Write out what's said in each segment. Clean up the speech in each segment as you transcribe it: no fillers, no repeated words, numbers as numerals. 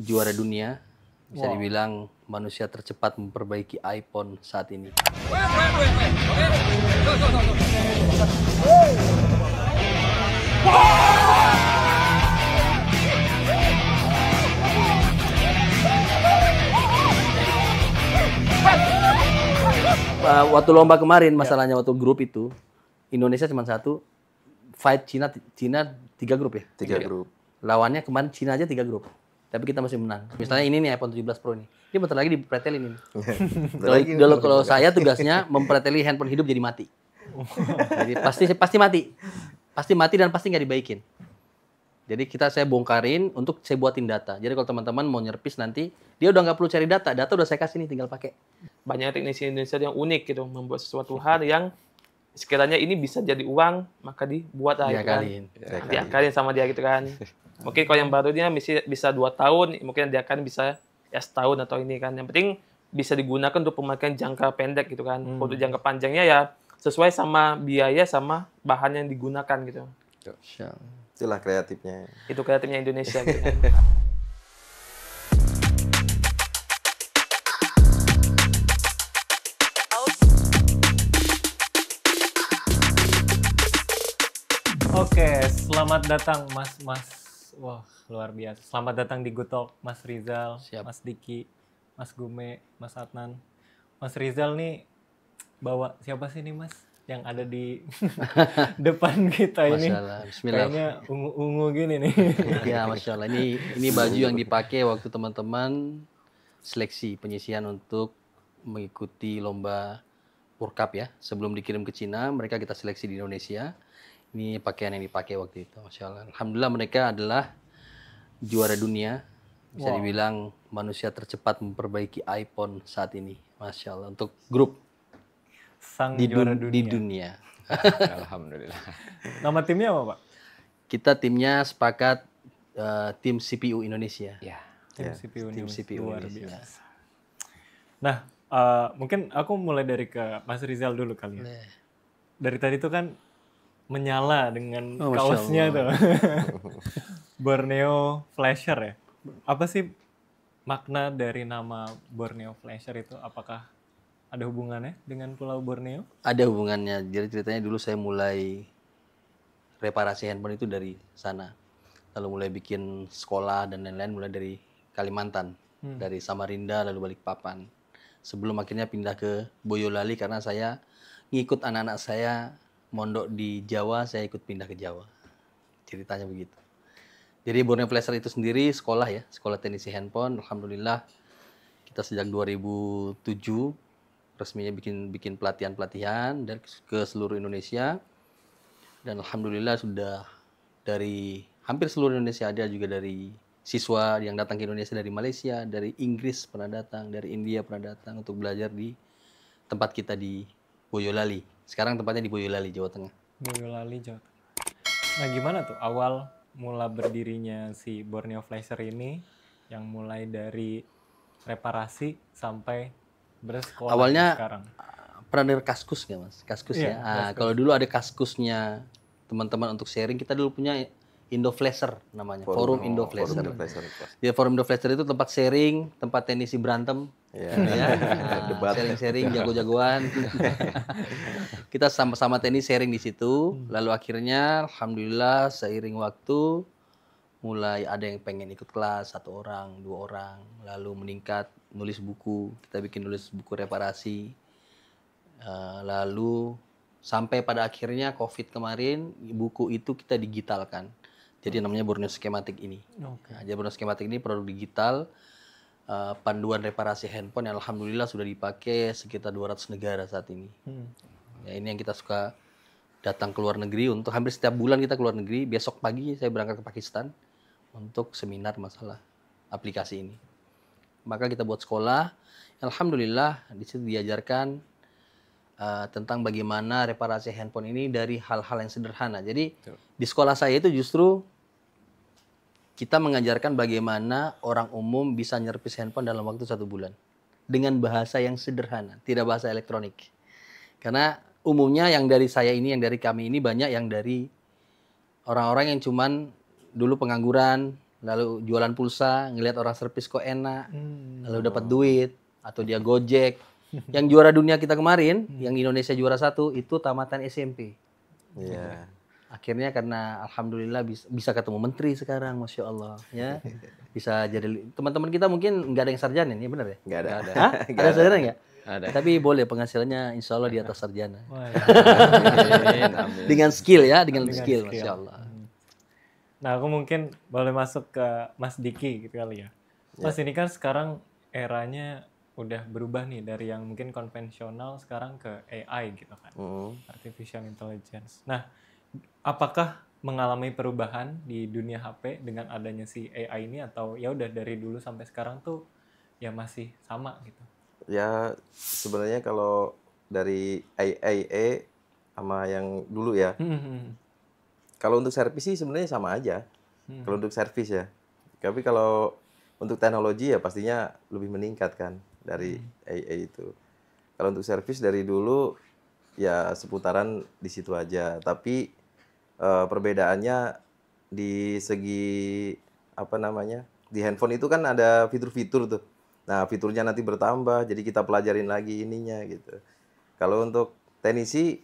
juara dunia, bisa Wow. dibilang manusia tercepat memperbaiki iPhone saat ini. Waktu lomba kemarin, masalahnya waktu grup itu, Indonesia cuma satu, fight Cina 3 grup ya? 3 grup. Lawannya kemarin Cina aja 3 grup. Tapi kita masih menang. Misalnya ini nih iPhone 17 Pro ini. Dia bentar lagi dipretelin ini. Kalau saya tugasnya mempreteli handphone hidup jadi mati. Jadi pasti mati. Pasti mati dan pasti nggak dibaikin. Jadi saya bongkarin untuk saya buatin data. Jadi kalau teman-teman mau nyerpis nanti, dia udah nggak perlu cari data. Data udah saya kasih nih, tinggal pakai. Banyak teknisi Indonesia yang unik gitu, membuat sesuatu hal yang sekiranya ini bisa jadi uang, maka dibuat lah gitu kan. Diakalin. Diakalin sama dia gitu kan. Mungkin kalau yang barunya bisa 2 tahun, mungkin diakalin bisa ya setahun atau ini kan. Yang penting bisa digunakan untuk pemakaian jangka pendek gitu kan. Untuk jangka panjangnya ya sesuai sama biaya sama bahan yang digunakan gitu. Itulah kreatifnya. Itu kreatifnya Indonesia gitu kan. Oke, selamat datang Mas. Wah, luar biasa. Selamat datang di Good Talk, Mas Rizal, Siap. Mas Diki, Mas Gume, Mas Adnan. Mas Rizal nih bawa siapa sih nih Mas yang ada di depan kita ini? Masya Allah, bismillah. Kayaknya ungu-ungu gini nih. Ya, Masya Allah. Ini baju yang dipakai waktu teman-teman seleksi penyisian untuk mengikuti lomba World Cup ya. Sebelum dikirim ke Cina, mereka kita seleksi di Indonesia. Ini pakaian yang dipakai waktu itu, Masya Allah. Alhamdulillah mereka adalah juara dunia. Bisa dibilang manusia tercepat memperbaiki iPhone saat ini, Masya Allah. Untuk grup Sang di juara dunia. dunia. Alhamdulillah. Nama timnya apa, Pak? Kita timnya sepakat tim CPU Indonesia. Ya. Tim CPU Tim Indonesia. CPU Luar Indonesia. biasa. Nah, mungkin aku mulai dari ke Mas Rizal dulu kali ya. Dari tadi tuh kan menyala dengan Oh, Masya kaosnya tuh. Borneo Flasher ya. Apa sih makna dari nama Borneo Flasher itu? Apakah ada hubungannya dengan Pulau Borneo? Ada hubungannya. Jadi ceritanya dulu saya mulai reparasi handphone itu dari sana. Lalu mulai bikin sekolah dan lain-lain mulai dari Kalimantan. Dari Samarinda lalu Balikpapan. Sebelum akhirnya pindah ke Boyolali karena saya ngikut anak-anak saya mondok di Jawa, saya ikut pindah ke Jawa. Ceritanya begitu. Jadi Borneo Flasher itu sendiri sekolah ya, sekolah teknisi handphone. Alhamdulillah kita sejak 2007 resminya bikin pelatihan-pelatihan dan ke seluruh Indonesia. Dan alhamdulillah sudah dari hampir seluruh Indonesia, ada juga dari siswa yang datang ke Indonesia dari Malaysia, dari Inggris pernah datang, dari India pernah datang untuk belajar di tempat kita di Boyolali. Sekarang tempatnya di Boyolali, Jawa Tengah. Boyolali, Jawa Tengah. Nah, gimana tuh awal mula berdirinya si Borneo Flasher ini yang mulai dari reparasi sampai bersekolah Awalnya sekarang? pernah dengar Kaskus nggak Mas? Kaskus Iya, ya. Kalau dulu ada Kaskusnya teman-teman untuk sharing, kita dulu punya Indo Flasher namanya, Forum Indo Flasher. Di Forum Indo Flasher itu tempat sharing, tempat teknisi berantem, ya, sharing-sharing jago-jagoan. Kita sama-sama tenis sharing di situ. Lalu akhirnya, alhamdulillah seiring waktu mulai ada yang pengen ikut kelas 1 orang, 2 orang, lalu meningkat nulis buku. Kita bikin nulis buku reparasi. Lalu sampai pada akhirnya COVID kemarin, buku itu kita digitalkan. Jadi namanya Borneo Schematic ini. Nah, jadi Borneo Schematic ini produk digital, panduan reparasi handphone yang alhamdulillah sudah dipakai sekitar 200 negara saat ini. Ya, ini yang kita suka datang ke luar negeri, untuk hampir setiap bulan kita ke luar negeri. Besok pagi saya berangkat ke Pakistan untuk seminar masalah aplikasi ini. Maka kita buat sekolah, alhamdulillah di situ diajarkan tentang bagaimana reparasi handphone ini dari hal-hal yang sederhana. Jadi di sekolah saya itu justru kita mengajarkan bagaimana orang umum bisa nyerpis handphone dalam waktu 1 bulan dengan bahasa yang sederhana, tidak bahasa elektronik. Karena umumnya yang dari saya ini, yang dari kami ini banyak yang dari orang-orang yang cuman dulu pengangguran, lalu jualan pulsa, ngelihat orang servis kok enak, lalu dapat duit, atau dia Gojek. Yang juara dunia kita kemarin, yang Indonesia juara 1 itu tamatan SMP. Iya. Akhirnya karena alhamdulillah bisa ketemu menteri sekarang, masya Allah, ya bisa jadi teman-teman kita mungkin nggak ada yang sarjana, ya benar ya? Nggak ada. Hah? Ada sarjana nggak? Ada. Tapi boleh penghasilannya insya Allah di atas sarjana. Wah, Amin, amin. Dengan skill ya, dengan Dengan skill, skill. masya Allah. Nah, aku mungkin boleh masuk ke Mas Diki gitu kali ya. Mas, ini kan sekarang eranya udah berubah nih dari yang mungkin konvensional sekarang ke AI gitu kan. Artificial Intelligence. Nah, apakah mengalami perubahan di dunia HP dengan adanya si AI ini atau ya udah dari dulu sampai sekarang tuh ya masih sama gitu? Ya sebenarnya kalau dari AIA sama yang dulu ya, kalau untuk servis sih sebenarnya sama aja. Kalau untuk servis ya. Tapi kalau untuk teknologi ya pastinya lebih meningkat kan dari AA itu. Kalau untuk servis dari dulu ya seputaran di situ aja. Tapi perbedaannya di segi apa namanya? Di handphone itu kan ada fitur-fitur tuh. Nah, fiturnya nanti bertambah, jadi kita pelajarin lagi ininya gitu. Kalau untuk teknisi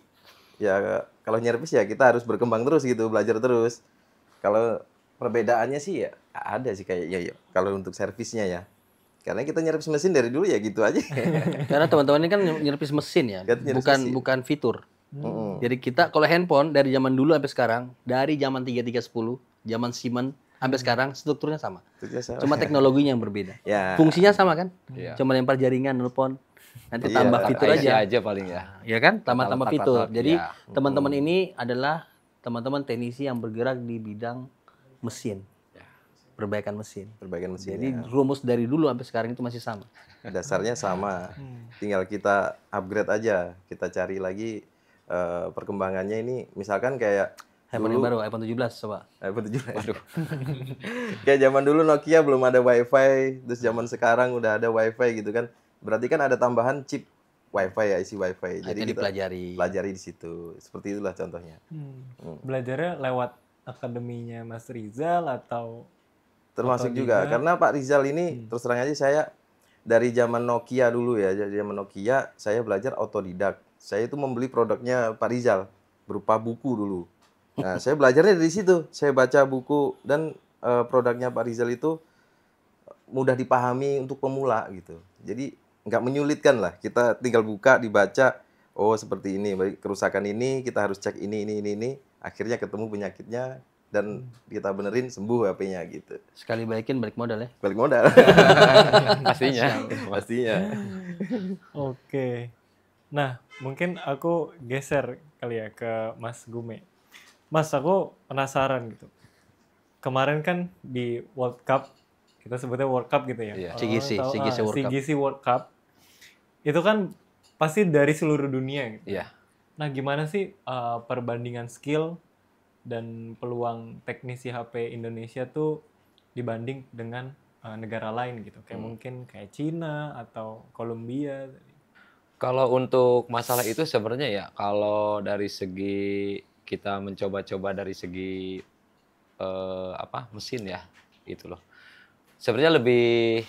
ya kalau nyervis ya kita harus berkembang terus gitu, belajar terus. Kalau perbedaannya sih ya ada sih kayaknya ya. Kalau untuk servisnya ya. Karena kita nyervis mesin dari dulu ya gitu aja. Karena teman-teman ini kan nyervis mesin ya, Kan nyervis mesin. bukan fitur. Jadi kita kalau handphone dari zaman dulu sampai sekarang, dari zaman 3310, zaman Siemens sampai sekarang strukturnya sama. Strukturnya sama. Cuma teknologinya yang berbeda. Ya. Fungsinya sama kan? Iya. Cuma lempar jaringan, nelpon. Nanti Iya, tambah tak fitur IC aja. aja paling ya. Ya kan? Tambah-tambah Tak-tak, fitur. tak-tak, Jadi ya. teman-teman ini adalah teman-teman teknisi yang bergerak di bidang mesin. Perbaikan mesin. Perbaikan mesin. Jadi rumus dari dulu sampai sekarang itu masih sama. Dasarnya sama. Tinggal kita upgrade aja. Kita cari lagi perkembangannya ini. Misalkan kayak Handphone yang baru iPhone 17 coba. iPhone 17. Waduh. Kayak zaman dulu Nokia belum ada WiFi, terus zaman sekarang udah ada WiFi gitu kan. Berarti kan ada tambahan chip WiFi ya, isi WiFi. Nah, Jadi itu kita dipelajari. pelajari di situ. Seperti itulah contohnya. Belajarnya lewat akademinya Mas Rizal atau Termasuk otodidak? juga karena Pak Rizal ini terus terang aja saya dari zaman Nokia dulu ya, dari zaman Nokia saya belajar otodidak. Saya itu membeli produknya Pak Rizal berupa buku dulu. Nah, saya belajarnya dari situ. Saya baca buku dan produknya Pak Rizal itu mudah dipahami untuk pemula gitu. Jadi nggak menyulitkan lah. Kita tinggal buka, dibaca. Oh seperti ini, baik kerusakan ini kita harus cek ini. Akhirnya ketemu penyakitnya dan kita benerin sembuh HP-nya gitu. Sekali baikin balik modal ya. Balik modal. Pastinya. Pastinya. Oke. Nah, mungkin aku geser kali ya ke Mas Gume. Mas, aku penasaran gitu. Kemarin kan di World Cup, kita sebutnya World Cup gitu ya. Iya. CGC, Tahu, CGC World Cup. CGC World Cup. Itu kan pasti dari seluruh dunia gitu. Iya. Nah, gimana sih perbandingan skill dan peluang teknisi HP Indonesia tuh dibanding dengan negara lain gitu? Kayak mungkin kayak Cina atau Kolombia. Kalau untuk masalah itu sebenarnya ya kalau dari segi kita mencoba-coba dari segi mesin ya gitu loh. Sebenarnya lebih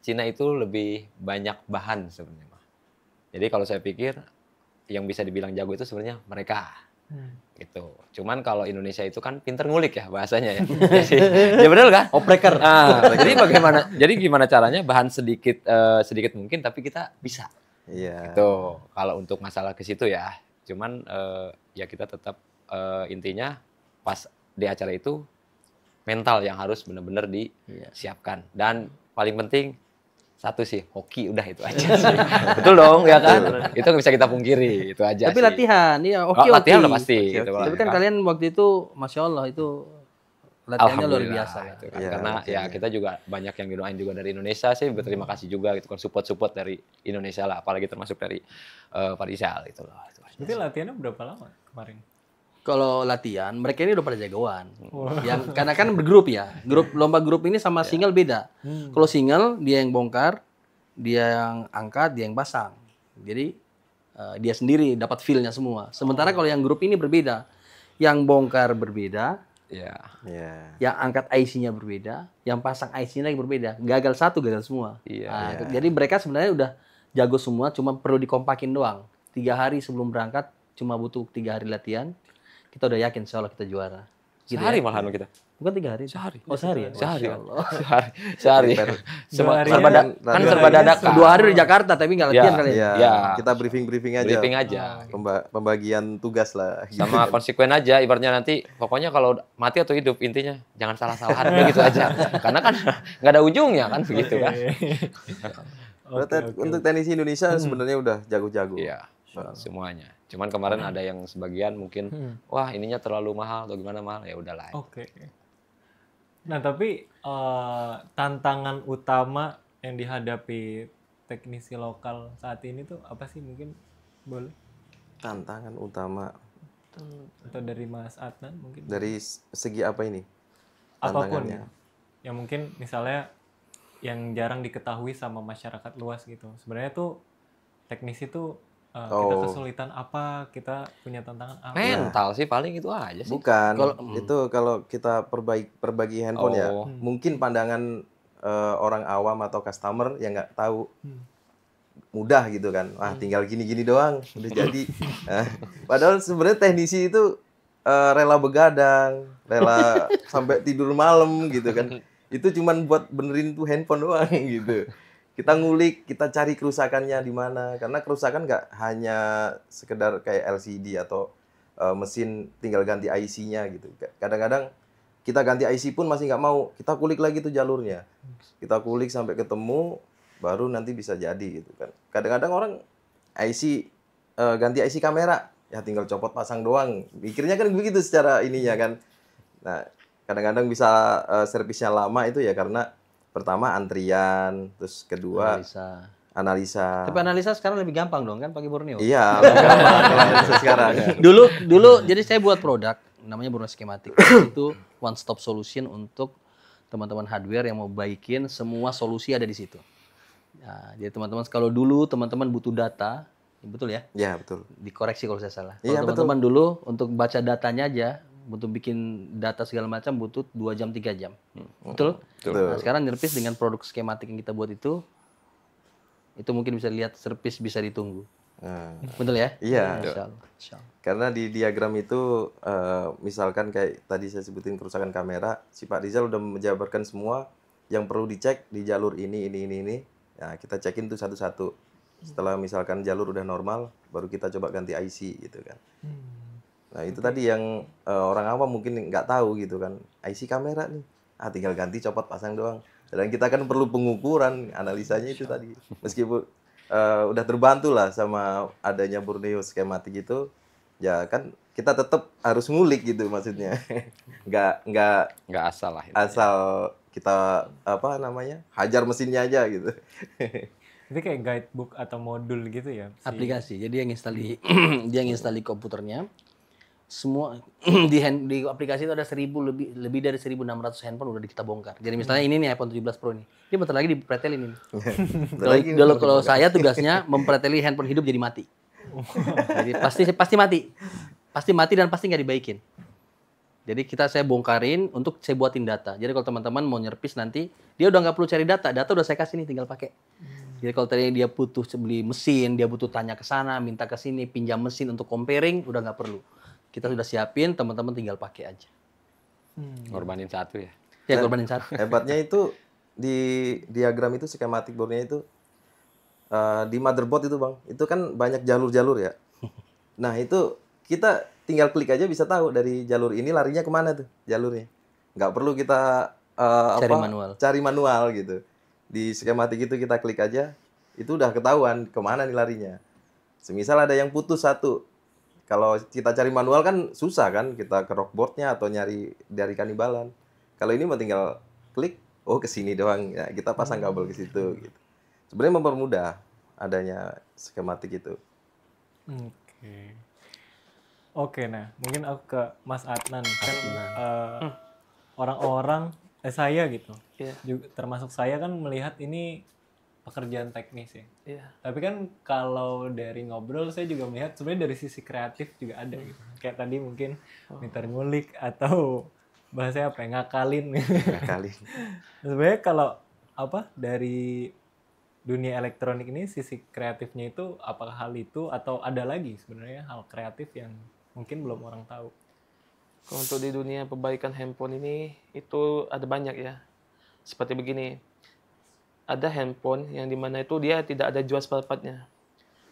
Cina itu lebih banyak bahan sebenarnya. Jadi kalau saya pikir yang bisa dibilang jago itu sebenarnya mereka. Gitu. Cuman kalau Indonesia itu kan pinter ngulik ya bahasanya ya. Ya benar kan? Opreker. Jadi gimana caranya bahan sedikit mungkin tapi kita bisa. Iya. Gitu. Kalau untuk masalah ke situ ya. Cuman ya kita tetap intinya pas di acara itu mental yang harus benar-benar disiapkan. Dan paling penting satu sih, hoki udah itu aja sih. Betul dong, ya kan? Itu nggak bisa kita pungkiri, itu aja Tapi sih. latihan, iya oke. Latihan udah pasti. Oke, Gitu, oke. Tapi kan kalian waktu itu, masya Allah itu latihannya luar Alhamdulillah, biasa ya. itu kan. Iya, Karena ya latihannya. kita juga banyak yang didoain juga dari Indonesia sih. Berterima kasih juga gitu kan support dari Indonesia lah, apalagi termasuk dari Pak Rizal itu loh. Itu aja. Berarti latihannya berapa lama kemarin? Kalau latihan, mereka ini udah pada jagoan. Yang karena kan bergrup ya. Lomba grup ini sama single beda. Kalau single dia yang bongkar, dia yang angkat, dia yang pasang. Jadi dia sendiri dapat feel-nya semua. Sementara kalau yang grup ini berbeda. Yang bongkar berbeda, Iya. Iya. Yang angkat IC-nya berbeda, yang pasang IC-nya lagi berbeda. Gagal satu, gagal semua. Iya. Nah, jadi mereka sebenarnya udah jago semua, cuma perlu dikompakin doang. 3 hari sebelum berangkat, cuma butuh 3 hari latihan. Kita udah yakin insya Allah kita juara. Gitu Sehari ya? malahan kita. Bukan 3 hari. Sehari. Oh, sehari ya? Sehari. Masya Allah. Sehari. Serba kan serba dadakan. 2 hari di Jakarta, tapi nggak latihan kali ya? Iya. Ya. Kita briefing aja. Briefing aja. Pembagian tugas lah. Sama konsekuen aja, ibaratnya nanti pokoknya kalau mati atau hidup intinya jangan salah-salahan begitu aja. Karena kan nggak ada ujungnya kan begitu kan. Untuk tenis Indonesia sebenarnya udah jago-jago. Iya. Semuanya. Cuman kemarin ada yang sebagian mungkin wah ininya terlalu mahal atau gimana mahal, ya udahlah. Oke. Nah, tapi tantangan utama yang dihadapi teknisi lokal saat ini tuh apa sih, mungkin boleh? Tantangan utama Atau dari Mas Adnan mungkin? dari segi apa ini? Apapun Tantangannya. ya. Yang mungkin misalnya yang jarang diketahui sama masyarakat luas gitu. Sebenarnya tuh teknisi tuh kita kesulitan apa, kita punya tantangan apa. Mental sih paling itu aja sih. Bukan. Itu kalau kita perbagi handphone ya, Oh. mungkin pandangan orang awam atau customer yang nggak tahu mudah gitu kan. Wah, tinggal gini-gini doang udah jadi. Padahal sebenarnya teknisi itu rela begadang, rela sampai tidur malam gitu kan. Itu cuman buat benerin tuh handphone doang gitu. Kita ngulik, kita cari kerusakannya di mana. Karena kerusakan nggak hanya sekedar kayak LCD atau mesin tinggal ganti IC-nya gitu. Kadang-kadang kita ganti IC pun masih nggak mau. Kita kulik lagi tuh jalurnya. Kita kulik sampai ketemu, baru nanti bisa jadi gitu kan. Kadang-kadang orang IC ganti IC kamera, ya tinggal copot pasang doang. Mikirnya kan begitu secara ininya kan. Nah, kadang-kadang bisa servisnya lama itu ya karena pertama antrian, terus kedua analisa. Tapi analisa sekarang lebih gampang dong kan pakai Borneo. Iya, lebih gampang kalau analisa sekarang. Dulu jadi saya buat produk namanya Borneo Schematic. Itu one stop solution untuk teman-teman hardware yang mau baikin semua solusi ada di situ. Nah, jadi teman-teman kalau dulu teman-teman butuh data, betul ya? Iya, betul. Dikoreksi kalau saya salah. Iya, Kalau teman-teman dulu untuk baca datanya aja, butuh bikin data segala macam butuh 2 jam 3 jam. Betul? Betul. Nah, sekarang Nirpis dengan produk skematik yang kita buat itu mungkin bisa lihat servis bisa ditunggu. Betul ya? Iya. Insya Allah. Insya Allah. Karena di diagram itu misalkan kayak tadi saya sebutin kerusakan kamera, si Pak Rizal udah menjabarkan semua yang perlu dicek di jalur ini. Nah, kita cekin tuh satu-satu. Setelah misalkan jalur udah normal, baru kita coba ganti IC gitu kan. Nah, itu tadi yang orang awam mungkin nggak tahu gitu kan. IC kamera nih. Tinggal ganti, copot, pasang doang. Dan kita kan perlu pengukuran, analisanya itu tadi. Meskipun udah terbantu lah sama adanya Borneo Schematic itu, ya kan kita tetap harus ngulik gitu maksudnya. Nggak asal lah. asal kita hajar mesinnya aja gitu. Itu kayak guidebook atau modul gitu ya? Aplikasi. Jadi yang install di komputernya. Semua di aplikasi itu ada lebih dari 1.600 handphone udah kita bongkar. Jadi misalnya ini nih iPhone 17 Pro nih. Dia bentar lagi dipretelin ini. Kalau saya tugasnya mempreteli handphone hidup jadi mati. Jadi pasti mati. Pasti mati dan pasti nggak dibaikin. Jadi saya bongkarin untuk saya buatin data. Jadi kalau teman-teman mau nyerpis nanti, dia udah nggak perlu cari data udah saya kasih nih, tinggal pakai. Jadi kalau tadi dia butuh beli mesin, dia butuh tanya ke sana, minta ke sini, pinjam mesin untuk comparing, udah nggak perlu. Kita sudah siapin, teman-teman tinggal pakai aja. Ngorbanin satu ya. Ya, korbanin satu. Hebatnya itu di diagram itu skematik boardnya itu di motherboard itu Bang, itu kan banyak jalur-jalur ya. Nah itu kita tinggal klik aja bisa tahu dari jalur ini larinya kemana tuh jalurnya. Nggak perlu kita cari manual gitu. Di skematik itu kita klik aja, itu udah ketahuan kemana nih larinya. Semisal ada yang putus satu, kalau kita cari manual kan susah kan, kita ke rockboardnya atau nyari dari kanibalan. Kalau ini mah tinggal klik, oh ke sini doang, ya kita pasang kabel ke situ. Gitu. Sebenarnya mempermudah adanya skematik itu. Oke, nah mungkin aku ke Mas Adnan kan orang-orang saya gitu, juga termasuk saya kan melihat ini pekerjaan teknis ya. Iya. Tapi kan kalau dari ngobrol saya juga melihat sebenarnya dari sisi kreatif juga ada gitu. Kayak tadi mungkin minta ngulik atau bahasanya apa ya, ngakalin. Kali. Sebenarnya kalau apa dari dunia elektronik ini sisi kreatifnya itu apakah hal itu atau ada lagi sebenarnya hal kreatif yang mungkin belum orang tahu? Kalau untuk di dunia perbaikan handphone ini itu ada banyak ya. Seperti begini, ada handphone yang dimana itu dia tidak ada jual spare part-nya.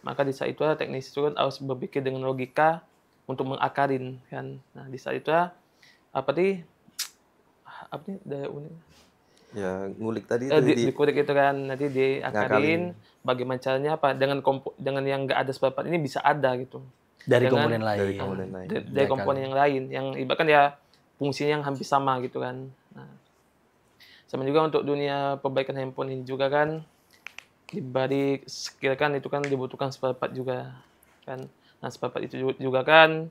Maka di saat itu teknisi itu kan harus berpikir dengan logika untuk mengakarin kan. Nah di saat itu apa nih daya unik Ya ngulik tadi itu dikulik itu kan nanti diakarin bagaimana caranya apa dengan yang nggak ada spare part ini bisa ada gitu Dari dengan komponen lain. dari komponen lain. dari komponen yang lain yang ibaratkan ya fungsinya yang hampir sama gitu kan. Nah, sama juga untuk dunia perbaikan handphone ini juga kan dibalik skill kan itu kan dibutuhkan spare part juga kan. Nah spare part itu juga kan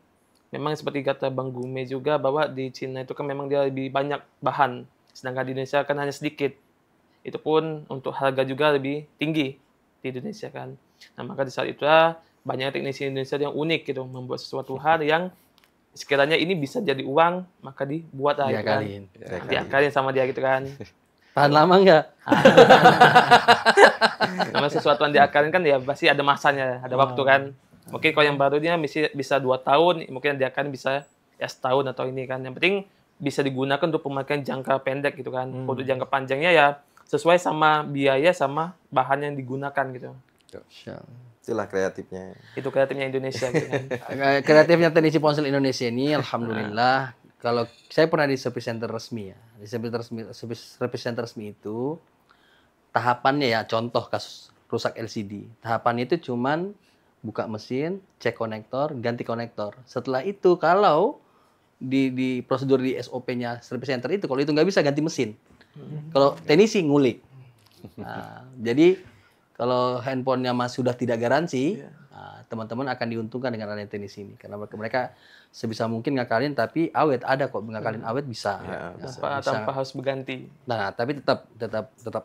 memang seperti kata Bang Gume juga bahwa di Cina itu kan memang dia lebih banyak bahan, sedangkan di Indonesia kan hanya sedikit. Itu pun untuk harga juga lebih tinggi di Indonesia kan. Nah maka di saat itu banyak teknisi Indonesia yang unik gitu, membuat sesuatu hal yang sekiranya ini bisa jadi uang, maka dibuat lah gitu kan. Diakalin sama dia gitu kan. Tahan lama nggak? Namanya sesuatu yang diakalin kan ya pasti ada masanya, ada waktu kan. Mungkin kalau yang barunya bisa 2 tahun, mungkin dia akan bisa ya setahun atau ini kan. Yang penting bisa digunakan untuk pemakaian jangka pendek gitu kan. Untuk jangka panjangnya ya sesuai sama biaya sama bahan yang digunakan gitu. Itulah kreatifnya. Itu kreatifnya Indonesia gitu kan. Kreatifnya teknisi ponsel Indonesia ini, alhamdulillah. Kalau saya pernah di service center resmi ya, di service center resmi itu tahapannya ya, contoh kasus rusak LCD. Tahapannya itu cuman buka mesin, cek konektor, ganti konektor. Setelah itu kalau di prosedur di SOP-nya service center itu, kalau itu nggak bisa ganti mesin. Kalau teknisi ngulik. Nah, jadi kalau handphonenya sudah tidak garansi, teman-teman akan diuntungkan dengan adanya teknisi ini. Karena mereka sebisa mungkin ngakalin, tapi awet ada kok, ngakalin awet bisa. Tanpa harus berganti. Nah, tapi tetap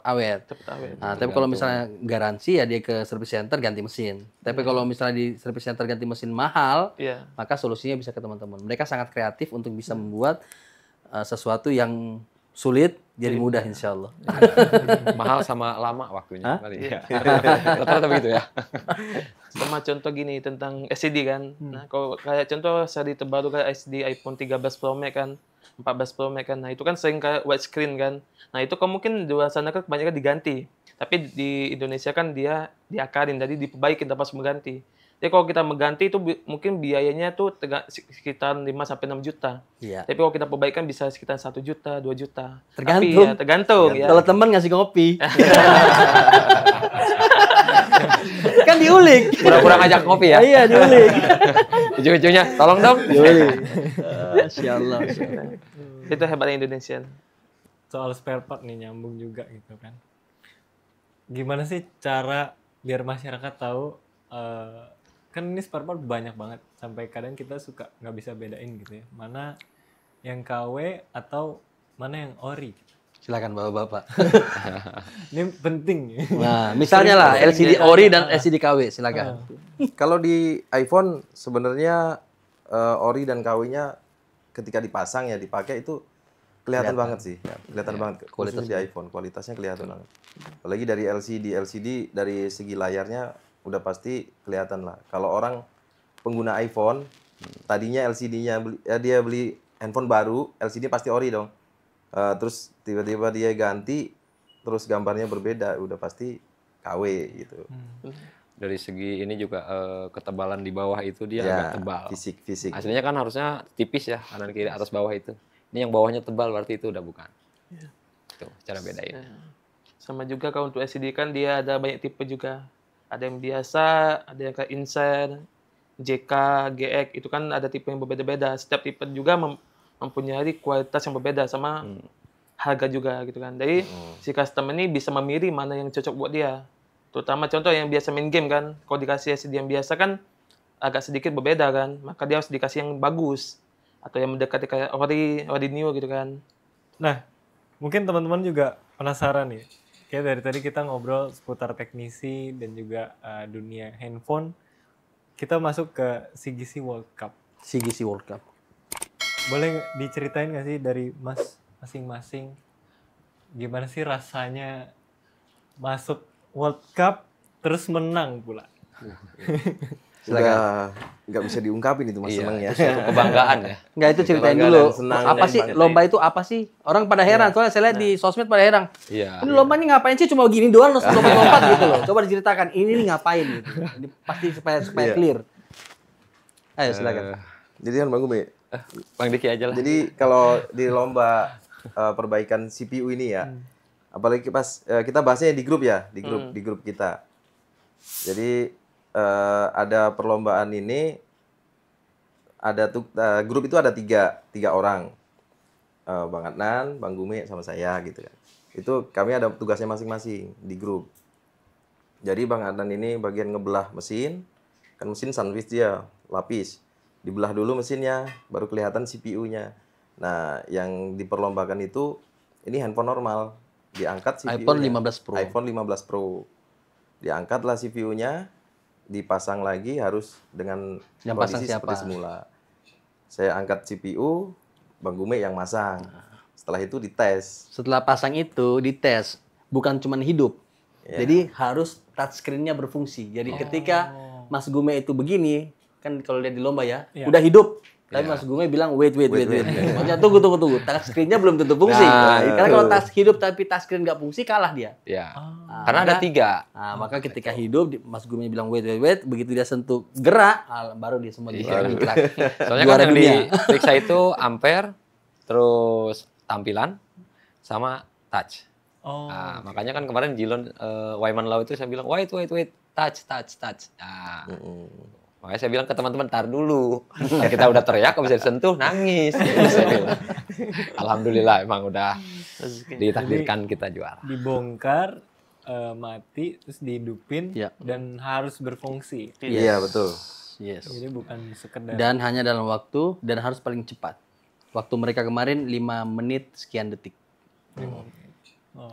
awet. Tetap awet. Nah, tapi kalau misalnya garansi ya dia ke service center ganti mesin. Tapi kalau misalnya di service center ganti mesin mahal, maka solusinya bisa ke teman-teman. Mereka sangat kreatif untuk bisa membuat sesuatu yang sulit jadi mudah insya Allah. Mahal sama lama waktunya. Rata-rata begitu ya. Sama contoh gini tentang LCD kan. Nah, kalau kayak contoh seri terbaru kayak LCD iPhone 13 Pro Max kan, 14 Pro Max kan. Nah, itu kan sering kayak widescreen kan. Nah, itu kan mungkin di luar sana kan kebanyakan diganti. Tapi di Indonesia kan dia diakarin, jadi diperbaikin tanpa harus mengganti. Jadi kalau kita mengganti itu mungkin biayanya tuh sekitar 5 sampai 6 juta. Iya. Tapi kalau kita perbaikan bisa sekitar 1 juta, 2 juta. Tergantung. Tapi, tergantung ya. Kalau teman ngasih kopi. Kan diulik. Pura-pura ngajak kopi ya. Iya, diulik. Ujung-ujungnya, tolong dong. Diulik. Masya Allah. Itu hebatnya Indonesia. Soal spare part nih nyambung juga gitu kan. Gimana sih cara biar masyarakat tahu kan ini spare part banyak banget sampai kadang kita suka nggak bisa bedain gitu ya, mana yang KW atau mana yang ori. Silakan bapak-bapak. Ini penting. Nah, misalnya lah LCD ori dan LCD KW, silakan. Kalau di iPhone sebenarnya ori dan KW-nya ketika dipasang ya dipakai itu kelihatan banget sih. Kelihatan banget. Khususnya di iPhone kualitasnya kelihatan banget. Apalagi dari LCD dari segi layarnya udah pasti kelihatan lah. Kalau orang pengguna iPhone tadinya LCD-nya dia beli handphone baru, LCD pasti ori dong. Terus tiba-tiba dia ganti, terus gambarnya berbeda, udah pasti KW gitu. Dari segi ini juga ketebalan di bawah itu dia agak tebal. Fisik. Aslinya kan harusnya tipis ya, kanan kiri atas bawah itu. Ini yang bawahnya tebal berarti itu udah bukan. Tuh, cara bedain. Sama juga kalau untuk LCD kan dia ada banyak tipe juga. Ada yang biasa, ada yang kayak Insert, JK, GX, itu kan ada tipe yang berbeda-beda. Setiap tipe juga mempunyai kualitas yang berbeda sama harga juga gitu kan. Jadi si customer ini bisa memilih mana yang cocok buat dia. Terutama contoh yang biasa main game kan, kalau dikasih LCD yang biasa kan agak sedikit berbeda kan, maka dia harus dikasih yang bagus atau yang mendekati kayak ori new gitu kan. Nah, mungkin teman-teman juga penasaran nih. Kayak dari tadi kita ngobrol seputar teknisi dan juga dunia handphone. Kita masuk ke CGC World Cup. CGC World Cup. boleh diceritain nggak sih dari Mas masing-masing gimana sih rasanya masuk World Cup terus menang pula? Udah nggak bisa diungkapin itu Mas Iya, senangnya. itu suatu kebanggaan ya. Nggak, itu ceritain Kebanggaan dulu. dan senang Apa dan sih bangga. lomba itu apa sih? Orang pada heran, soalnya saya lihat di sosmed pada heran. Iya. Ini lomba ini ngapain sih? Cuma gini doang terus lompat-lompat gitu loh. Coba diceritakan ini nih ngapain gitu. Ini pasti supaya Iya. clear. Ayo silakan. Jadi kan Bang Gumi, Bang Diki aja lah. jadi kalau di lomba perbaikan CPU ini ya, apalagi pas kita bahasnya di grup ya, di grup kita. Jadi ada perlombaan ini, ada grup itu ada tiga orang, Bang Adnan, Bang Gumi, sama saya gitu kan. Itu kami ada tugasnya masing-masing di grup. Jadi Bang Adnan ini bagian ngebelah mesin, kan mesin sandwich dia, lapis. Dibelah dulu mesinnya, baru kelihatan CPU-nya. Nah, yang diperlombakan itu, ini handphone normal, diangkat CPU-nya. iPhone 15 Pro. iPhone 15 Pro. Diangkatlah CPU-nya, dipasang lagi harus dengan Yang kondisi pasang siapa? seperti semula. Saya angkat CPU, Bang Gume yang masang. Setelah itu dites. Setelah pasang itu dites, bukan cuma hidup. Ya. Jadi harus touchscreen-nya berfungsi. Jadi ketika Mas Gume itu begini, kan kalau lihat di lomba ya, udah hidup. Tapi Mas Gume bilang wait. Maksudnya tunggu. Touchscreen-nya belum tentu fungsi. Nah, Karena kalau touch hidup tapi touchscreen nggak fungsi, kalah dia. Ya. Nah, Karena ada maka- 3. Nah, maka ketika hidup, Mas Gume bilang wait, begitu dia sentuh gerak, baru dia semua gerak. Soalnya Juara kan yang dunia. diperiksa itu ampere, terus tampilan, sama touch. Oh. Nah, makanya kan kemarin Jilon Waiman Lau itu saya bilang wait, touch. Nah, makanya saya bilang ke teman-teman, tar dulu. Nah, kita udah teriak, kalau bisa disentuh, nangis. Gitu, saya bilang. Alhamdulillah, emang udah ditakdirkan kita juara. Dibongkar, mati, terus dihidupin, Ya. dan harus berfungsi. Iya, betul. Yes. Jadi bukan sekedar. Dan hanya dalam waktu dan harus paling cepat. Waktu mereka kemarin 5 menit sekian detik. Oh.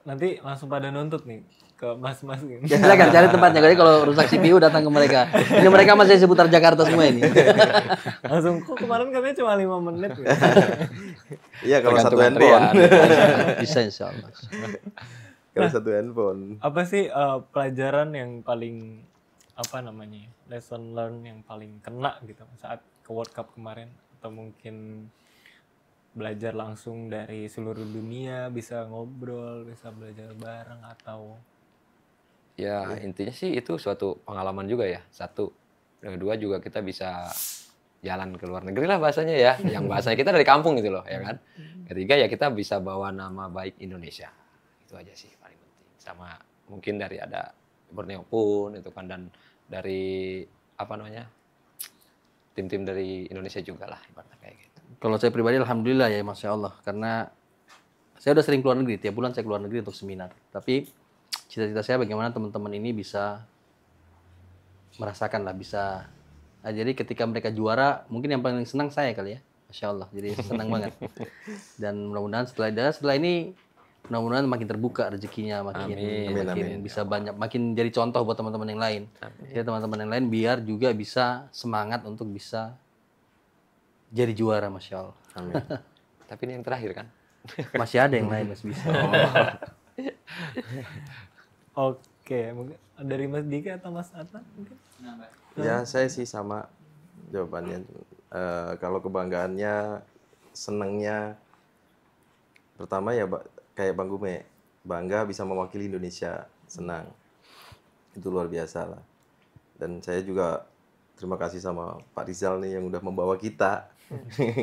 Nanti langsung pada nuntut nih ke mas-mas ini. Ya silakan cari tempatnya. Jadi kalau rusak CPU datang ke mereka. Ini mereka masih seputar Jakarta semua ini. Langsung, kok kemarin katanya cuma 5 menit ya? Iya, kalau satu Tergantung handphone. antrian. Bisa insya Allah. Kalau satu handphone. Apa sih pelajaran yang paling, apa namanya, lesson learn yang paling kena gitu saat ke World Cup kemarin? Atau mungkin belajar langsung dari seluruh dunia, bisa ngobrol, bisa belajar bareng, atau Ya, intinya sih itu suatu pengalaman juga ya. Satu. Yang kedua juga kita bisa jalan ke luar negeri lah bahasanya ya. Yang bahasanya kita dari kampung gitu loh, ya kan. Ketiga ya kita bisa bawa nama baik Indonesia. Itu aja sih paling penting. Sama mungkin dari ada Borneo pun itu kan, dan dari apa namanya, tim-tim dari Indonesia juga lah ibaratnya kayak gitu. Kalau saya pribadi alhamdulillah ya Masya Allah. Karena saya udah sering keluar negeri. Tiap bulan saya keluar negeri untuk seminar. Tapi cita-cita saya bagaimana teman-teman ini bisa merasakan lah, bisa. Nah, jadi ketika mereka juara, mungkin yang paling senang saya kali ya. Masya Allah. Jadi senang banget. Dan mudah-mudahan setelah ini mudah-mudahan makin terbuka rezekinya, makin bisa banyak, makin jadi contoh buat teman-teman yang lain. Jadi teman-teman yang lain biar juga bisa semangat untuk bisa jadi juara, Masya Allah. Amin. Tapi ini yang terakhir kan. Masih ada yang lain masih bisa. oke, mungkin dari Mas Dika atau Mas Adnan mungkin? Ya, saya sih sama jawabannya. Kalau kebanggaannya, senangnya, pertama ya kayak Bang Gume, bangga bisa mewakili Indonesia, senang. Itu luar biasa lah. Dan saya juga terima kasih sama Pak Rizal nih yang udah membawa kita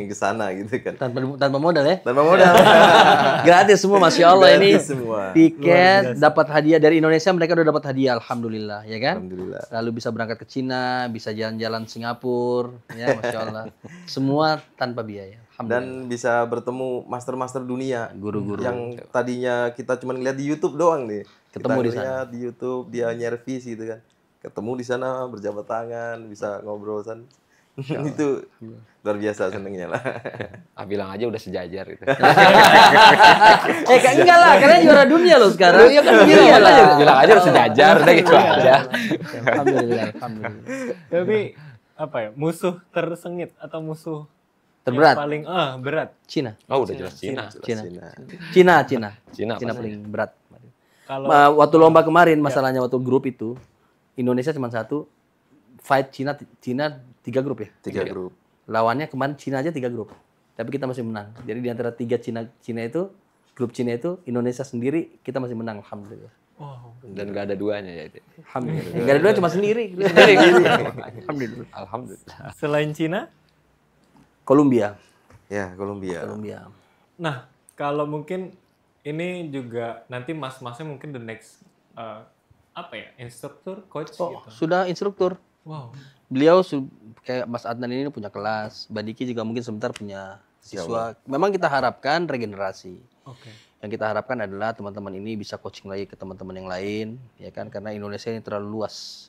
ke sana gitu kan. Tanpa modal ya. Tanpa modal. Gratis semua, Masya Allah. Ini Gratis semua. tiket, dapat hadiah dari Indonesia, mereka udah dapat hadiah, alhamdulillah, ya kan? Alhamdulillah. Lalu bisa berangkat ke Cina, bisa jalan-jalan Singapura, ya Masya Allah. Semua tanpa biaya, alhamdulillah. Dan bisa bertemu master-master dunia, Guru-guru. yang tadinya kita cuma ngeliat di YouTube doang nih. Ketemu Kita di sana. ngeliat di YouTube, dia nyervis gitu kan. Ketemu di sana, berjabat tangan, bisa ngobrol san. Itu luar biasa senengnya lah. Bilang aja udah sejajar gitu. Enggak lah, karena juara dunia loh sekarang. Iya kan dunia lah. Bilang aja udah sejajar, udah gitu aja. Alhamdulillah, alhamdulillah. Tapi apa ya, musuh tersengit atau musuh Terberat. Yang paling berat. Cina. Oh, udah jelas Cina. Cina pasti. paling berat. Kalau Waktu lomba kemarin masalahnya waktu grup itu Indonesia cuma satu, fight Cina 3 grup ya. 3 grup. Lawannya kemarin Cina aja 3 grup. Tapi kita masih menang. Jadi di antara 3 Cina itu, grup Cina itu Indonesia sendiri kita masih menang, alhamdulillah. wow. Dan nggak ada duanya ya itu. Alhamdulillah. Enggak ada dua, cuma sendiri. Alhamdulillah. Alhamdulillah. Selain Cina, Kolombia. Ya, Kolombia. nah kalau mungkin ini juga nanti mas-masnya mungkin the next apa ya, instruktur, coach Oh, gitu. sudah instruktur. Wow. Beliau kayak Mas Adnan ini punya kelas, Mbak Diki juga mungkin sebentar punya siswa. Memang kita harapkan regenerasi. Oke. Yang kita harapkan adalah teman-teman ini bisa coaching lagi ke teman-teman yang lain, ya kan? Karena Indonesia ini terlalu luas.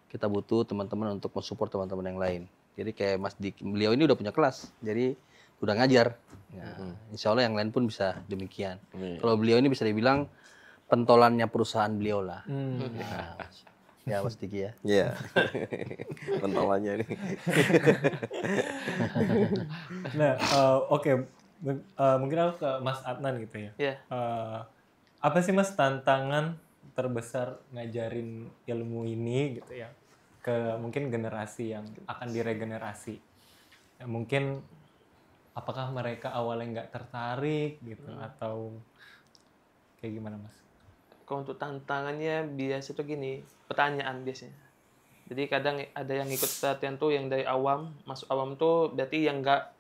Kita butuh teman-teman untuk mensupport teman-teman yang lain. Jadi kayak Mas Diki, beliau ini udah punya kelas, jadi udah ngajar. Ya, insya Allah yang lain pun bisa demikian. Kalau beliau ini bisa dibilang pentolannya perusahaan beliau lah. Ya Mas Diki ya. Iya. Pentolannya ini. Nah, oke. Mungkin aku ke Mas Adnan gitu ya. Iya. Apa sih Mas tantangan terbesar ngajarin ilmu ini gitu ya ke mungkin generasi yang akan diregenerasi? Ya, mungkin apakah mereka awalnya nggak tertarik gitu atau kayak gimana Mas? Kalau untuk tantangannya biasa tuh gini, pertanyaan biasanya. Jadi kadang ada yang ikut pelatihan tuh yang dari awam, masuk awam tuh berarti yang nggak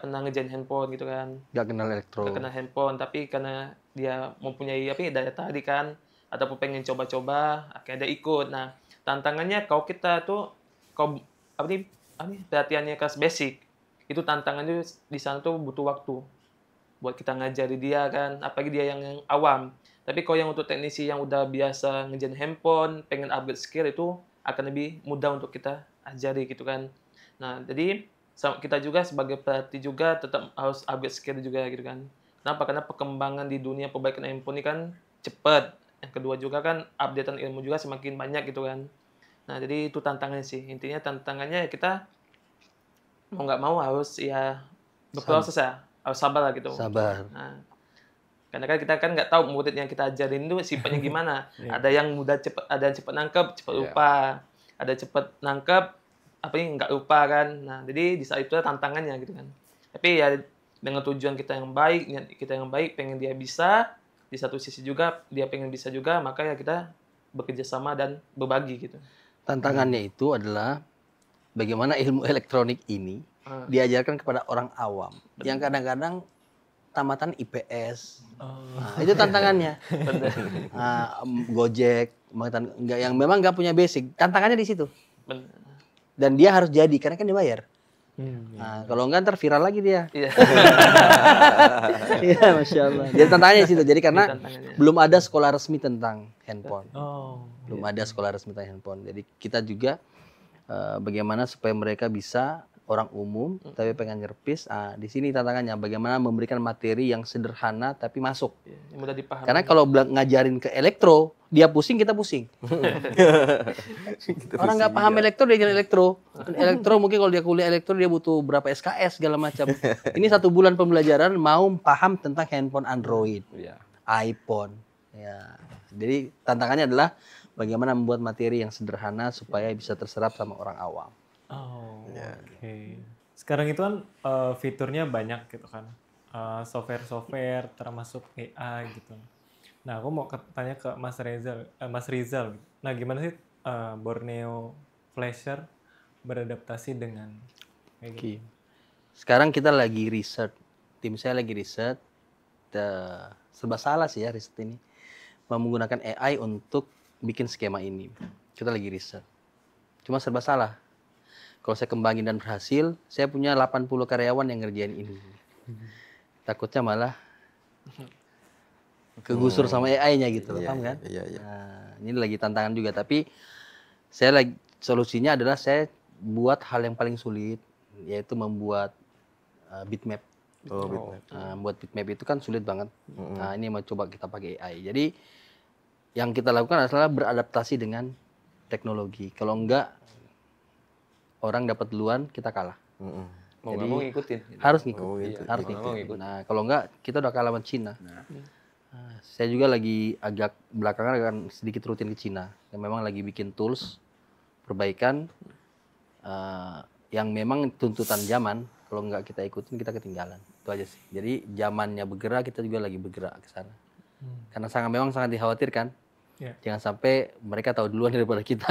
pernah ngerjain handphone gitu kan. Nggak kenal elektro. Nggak kenal handphone, tapi karena dia mempunyai daya tarik kan, ataupun pengen coba-coba, akhirnya dia ikut. Nah, tantangannya kalau kita tuh pelatihannya kelas basic, itu tantangannya di sana tuh butuh waktu buat kita ngajari dia kan, apalagi dia yang awam. Tapi kalau yang untuk teknisi yang udah biasa ngerjain handphone, pengen upgrade skill itu akan lebih mudah untuk kita ajari gitu kan. Nah, jadi kita juga sebagai pelatih juga tetap harus upgrade skill juga gitu kan. Kenapa? Karena perkembangan di dunia perbaikan handphone ini kan cepat. Yang kedua juga kan updatean ilmu juga semakin banyak gitu kan. Nah, jadi itu tantangannya sih. Intinya tantangannya ya kita mau nggak mau harus ya berproses ya. Harus sabar lah gitu. Sabar. Nah, karena kan kita kan nggak tahu murid yang kita ajarin itu sifatnya gimana. Ada yang mudah cepat, ada yang cepat nangkep, cepat lupa. Ada cepat nangkep, apa ini nggak lupa kan. Nah, jadi di saat itu tantangannya gitu kan. Tapi ya dengan tujuan kita yang baik, niat kita yang baik, pengen dia bisa, di satu sisi juga dia pengen bisa juga, maka ya kita bekerja sama dan berbagi gitu. Tantangannya itu adalah bagaimana ilmu elektronik ini diajarkan kepada orang awam yang kadang-kadang tamatan IPS. Nah, itu tantangannya. Gojek, yang memang nggak punya basic. Tantangannya di situ. Benar. Dan dia harus jadi karena kan dibayar. Nah, kalau enggak ntar viral lagi dia. Iya. Iya, Masya Allah. Jadi tantangannya di situ. Jadi karena belum ada sekolah resmi tentang handphone. Belum ada sekolah resmi tentang handphone. Jadi kita juga bagaimana supaya mereka bisa orang umum tapi pengen nyerpis. Di sini tantangannya bagaimana memberikan materi yang sederhana tapi masuk. Yang mudah dipahami. Karena kalau ngajarin ke elektro, dia pusing, kita pusing. Orang nggak paham elektro, dia jalan elektro. Elektro mungkin kalau dia kuliah elektro dia butuh berapa SKS segala macam. Ini 1 bulan pembelajaran mau paham tentang handphone Android, iPhone. Ya. Jadi tantangannya adalah bagaimana membuat materi yang sederhana supaya bisa terserap sama orang awam. Oke. Sekarang itu kan fiturnya banyak gitu kan. Software-software termasuk AI gitu. Nah, aku mau tanya ke Mas Rizal. Nah, gimana sih Borneo Flasher beradaptasi dengan kayak gitu? Sekarang kita lagi riset. Tim saya lagi riset. Serba salah sih ya riset ini. Menggunakan AI untuk bikin skema ini. Kita lagi riset. Cuma serba salah. Kalau saya kembangin dan berhasil, saya punya 80 karyawan yang ngerjain ini. Takutnya malah kegusur sama AI-nya gitu, paham kan? Iya. Nah, ini lagi tantangan juga, tapi saya solusinya adalah saya buat hal yang paling sulit, yaitu membuat bitmap. Buat bitmap itu kan sulit banget. Nah, ini mau coba kita pakai AI. Jadi yang kita lakukan adalah beradaptasi dengan teknologi. Kalau enggak, orang dapat duluan, kita kalah. Mau nggak mau ngikutin. harus ngikut, Iya, harus mau nggak mau ngikut. ngikut. Nah, kalau enggak kita udah kalah sama Cina. Nah, saya juga lagi agak belakangan akan sedikit rutin ke Cina, yang memang lagi bikin tools perbaikan yang memang tuntutan zaman. Kalau nggak kita ikutin kita ketinggalan. Itu aja sih. Jadi zamannya bergerak, kita juga lagi bergerak ke sana. Karena memang sangat dikhawatirkan. Ya. Jangan sampai mereka tahu duluan daripada kita.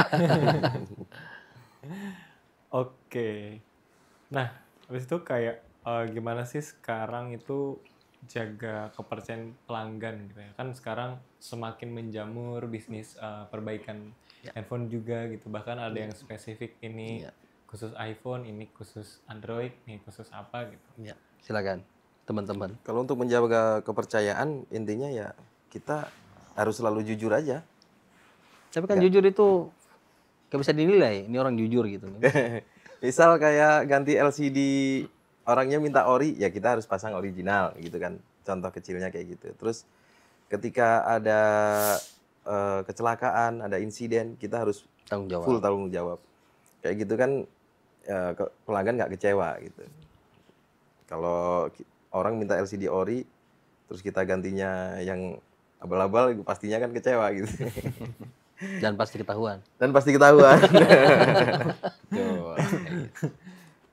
Oke. Nah, habis itu kayak gimana sih sekarang itu jaga kepercayaan pelanggan gitu ya. Kan sekarang semakin menjamur bisnis perbaikan handphone juga gitu. Bahkan ada yang spesifik ini khusus iPhone, ini khusus Android, ini khusus apa gitu. Ya, silakan teman-teman. Kalau untuk menjaga kepercayaan, intinya ya kita harus selalu jujur aja. Tapi kan jujur itu gak bisa dinilai, ini orang jujur gitu. Misal kayak ganti LCD, orangnya minta ori, ya kita harus pasang original gitu kan. Contoh kecilnya kayak gitu. Terus ketika ada kecelakaan, ada insiden, kita harus full tanggung jawab. Kayak gitu kan ya, pelanggan nggak kecewa gitu. Kalau orang minta LCD ori, terus kita gantinya yang abal-abal, pastinya kan kecewa gitu. Dan pasti ketahuan.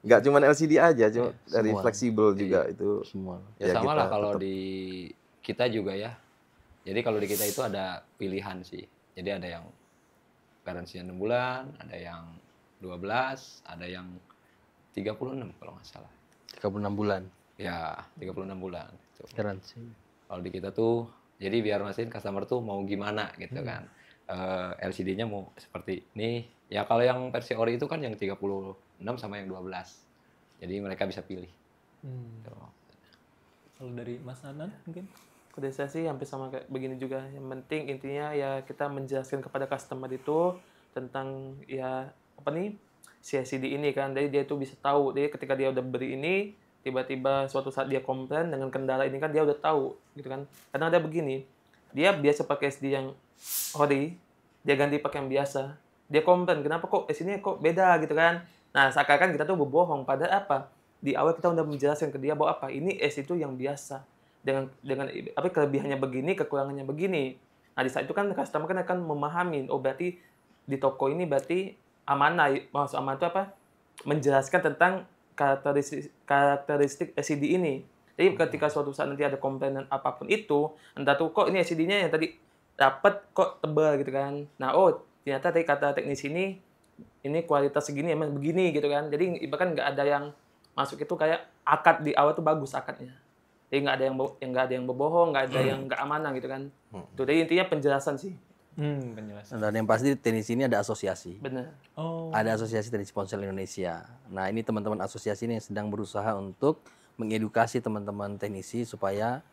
Nggak cuma LCD aja, cuma dari fleksibel juga itu. Semua. Ya sama lah kalau di kita juga ya. Jadi kalau di kita itu ada pilihan sih. Jadi ada yang garansinya 6 bulan, ada yang 12, ada yang 36 kalau nggak salah. 36 bulan. Ya, 36 bulan. Gitu. Garansi. Kalau di kita tuh, jadi biar mastiin customer tuh mau gimana gitu kan. LCD-nya mau seperti ini. Ya kalau yang versi ori itu kan yang 36 sama yang 12. Jadi mereka bisa pilih. Gitu. Kalau dari Mas Anan mungkin? Kode saya sih hampir sama kayak begini juga. Yang penting intinya ya kita menjelaskan kepada customer itu tentang ya apa nih si LCD ini kan. Jadi dia itu bisa tahu. Jadi ketika dia udah beli ini, tiba-tiba suatu saat dia komplain dengan kendala ini kan dia udah tahu gitu kan. Kadang ada begini, dia biasa pakai SD yang ori, dia ganti pakai yang biasa. Dia komplain, kenapa kok SD-nya kok beda gitu kan. Nah, seakan-akan kita tuh berbohong. Padahal apa? Di awal kita udah menjelaskan ke dia bahwa apa? Ini SD itu yang biasa. Dengan apa kelebihannya begini, kekurangannya begini. Nah, di saat itu kan customer kan akan memahami, oh berarti di toko ini berarti amanah. Maksud amanah itu apa? Menjelaskan tentang karakteristik LCD ini. Jadi ketika suatu saat nanti ada komplainan apapun itu, entah tuh kok ini LCD-nya yang tadi dapat kok tebal gitu kan. Nah, oh ternyata tadi kata teknis ini kualitas segini emang begini gitu kan. Jadi bahkan nggak ada yang masuk itu kayak akad di awal tuh bagus akadnya. Jadi nggak ada yang berbohong, nggak ada yang nggak amanah gitu kan. Tuh, jadi intinya penjelasan sih. Penjelasan. Dan yang pasti tenis ini ada asosiasi. Benar. Oh. Ada asosiasi tenis ponsel Indonesia. Nah, ini teman-teman asosiasi ini yang sedang berusaha untuk mengedukasi teman-teman teknisi supaya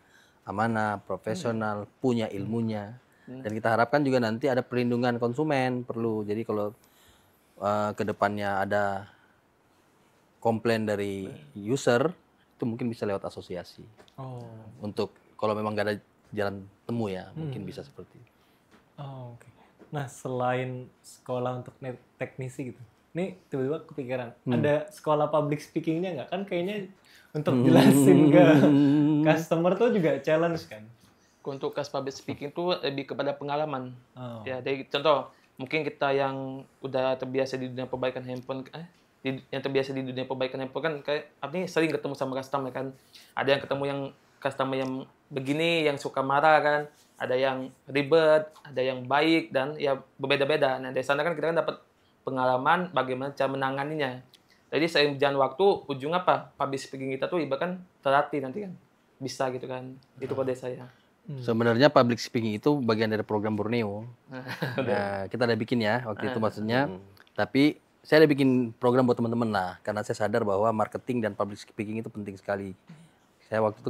amanah, profesional, punya ilmunya. Dan kita harapkan juga nanti ada perlindungan konsumen perlu. Jadi kalau ke depannya ada komplain dari user, itu mungkin bisa lewat asosiasi. Oh. Untuk kalau memang nggak ada jalan temu ya, mungkin bisa seperti itu. Oh, oke. Nah, selain sekolah untuk teknisi gitu, ini tiba-tiba kepikiran, ada sekolah public speaking-nya nggak? Kan kayaknya untuk jelasin ke customer tuh juga challenge kan? Untuk public speaking itu lebih kepada pengalaman. Oh. Ya, dari contoh, mungkin kita yang udah terbiasa di dunia perbaikan handphone, yang terbiasa di dunia perbaikan handphone kan kayak apa nih sering ketemu sama customer kan. Ada yang ketemu yang customer yang begini, yang suka marah kan. Ada yang ribet, ada yang baik, dan ya berbeda-beda. Nah, dari sana kan kita kan dapat pengalaman bagaimana cara menanganinya. Jadi seiring berjalan waktu, ujung apa? Public speaking kita tuh bahkan terlatih nanti kan. Bisa gitu kan. Itu kode saya. Sebenarnya public speaking itu bagian dari program Borneo. Nah, kita ada bikin ya waktu itu maksudnya. Tapi saya ada bikin program buat teman-teman lah, karena saya sadar bahwa marketing dan public speaking itu penting sekali.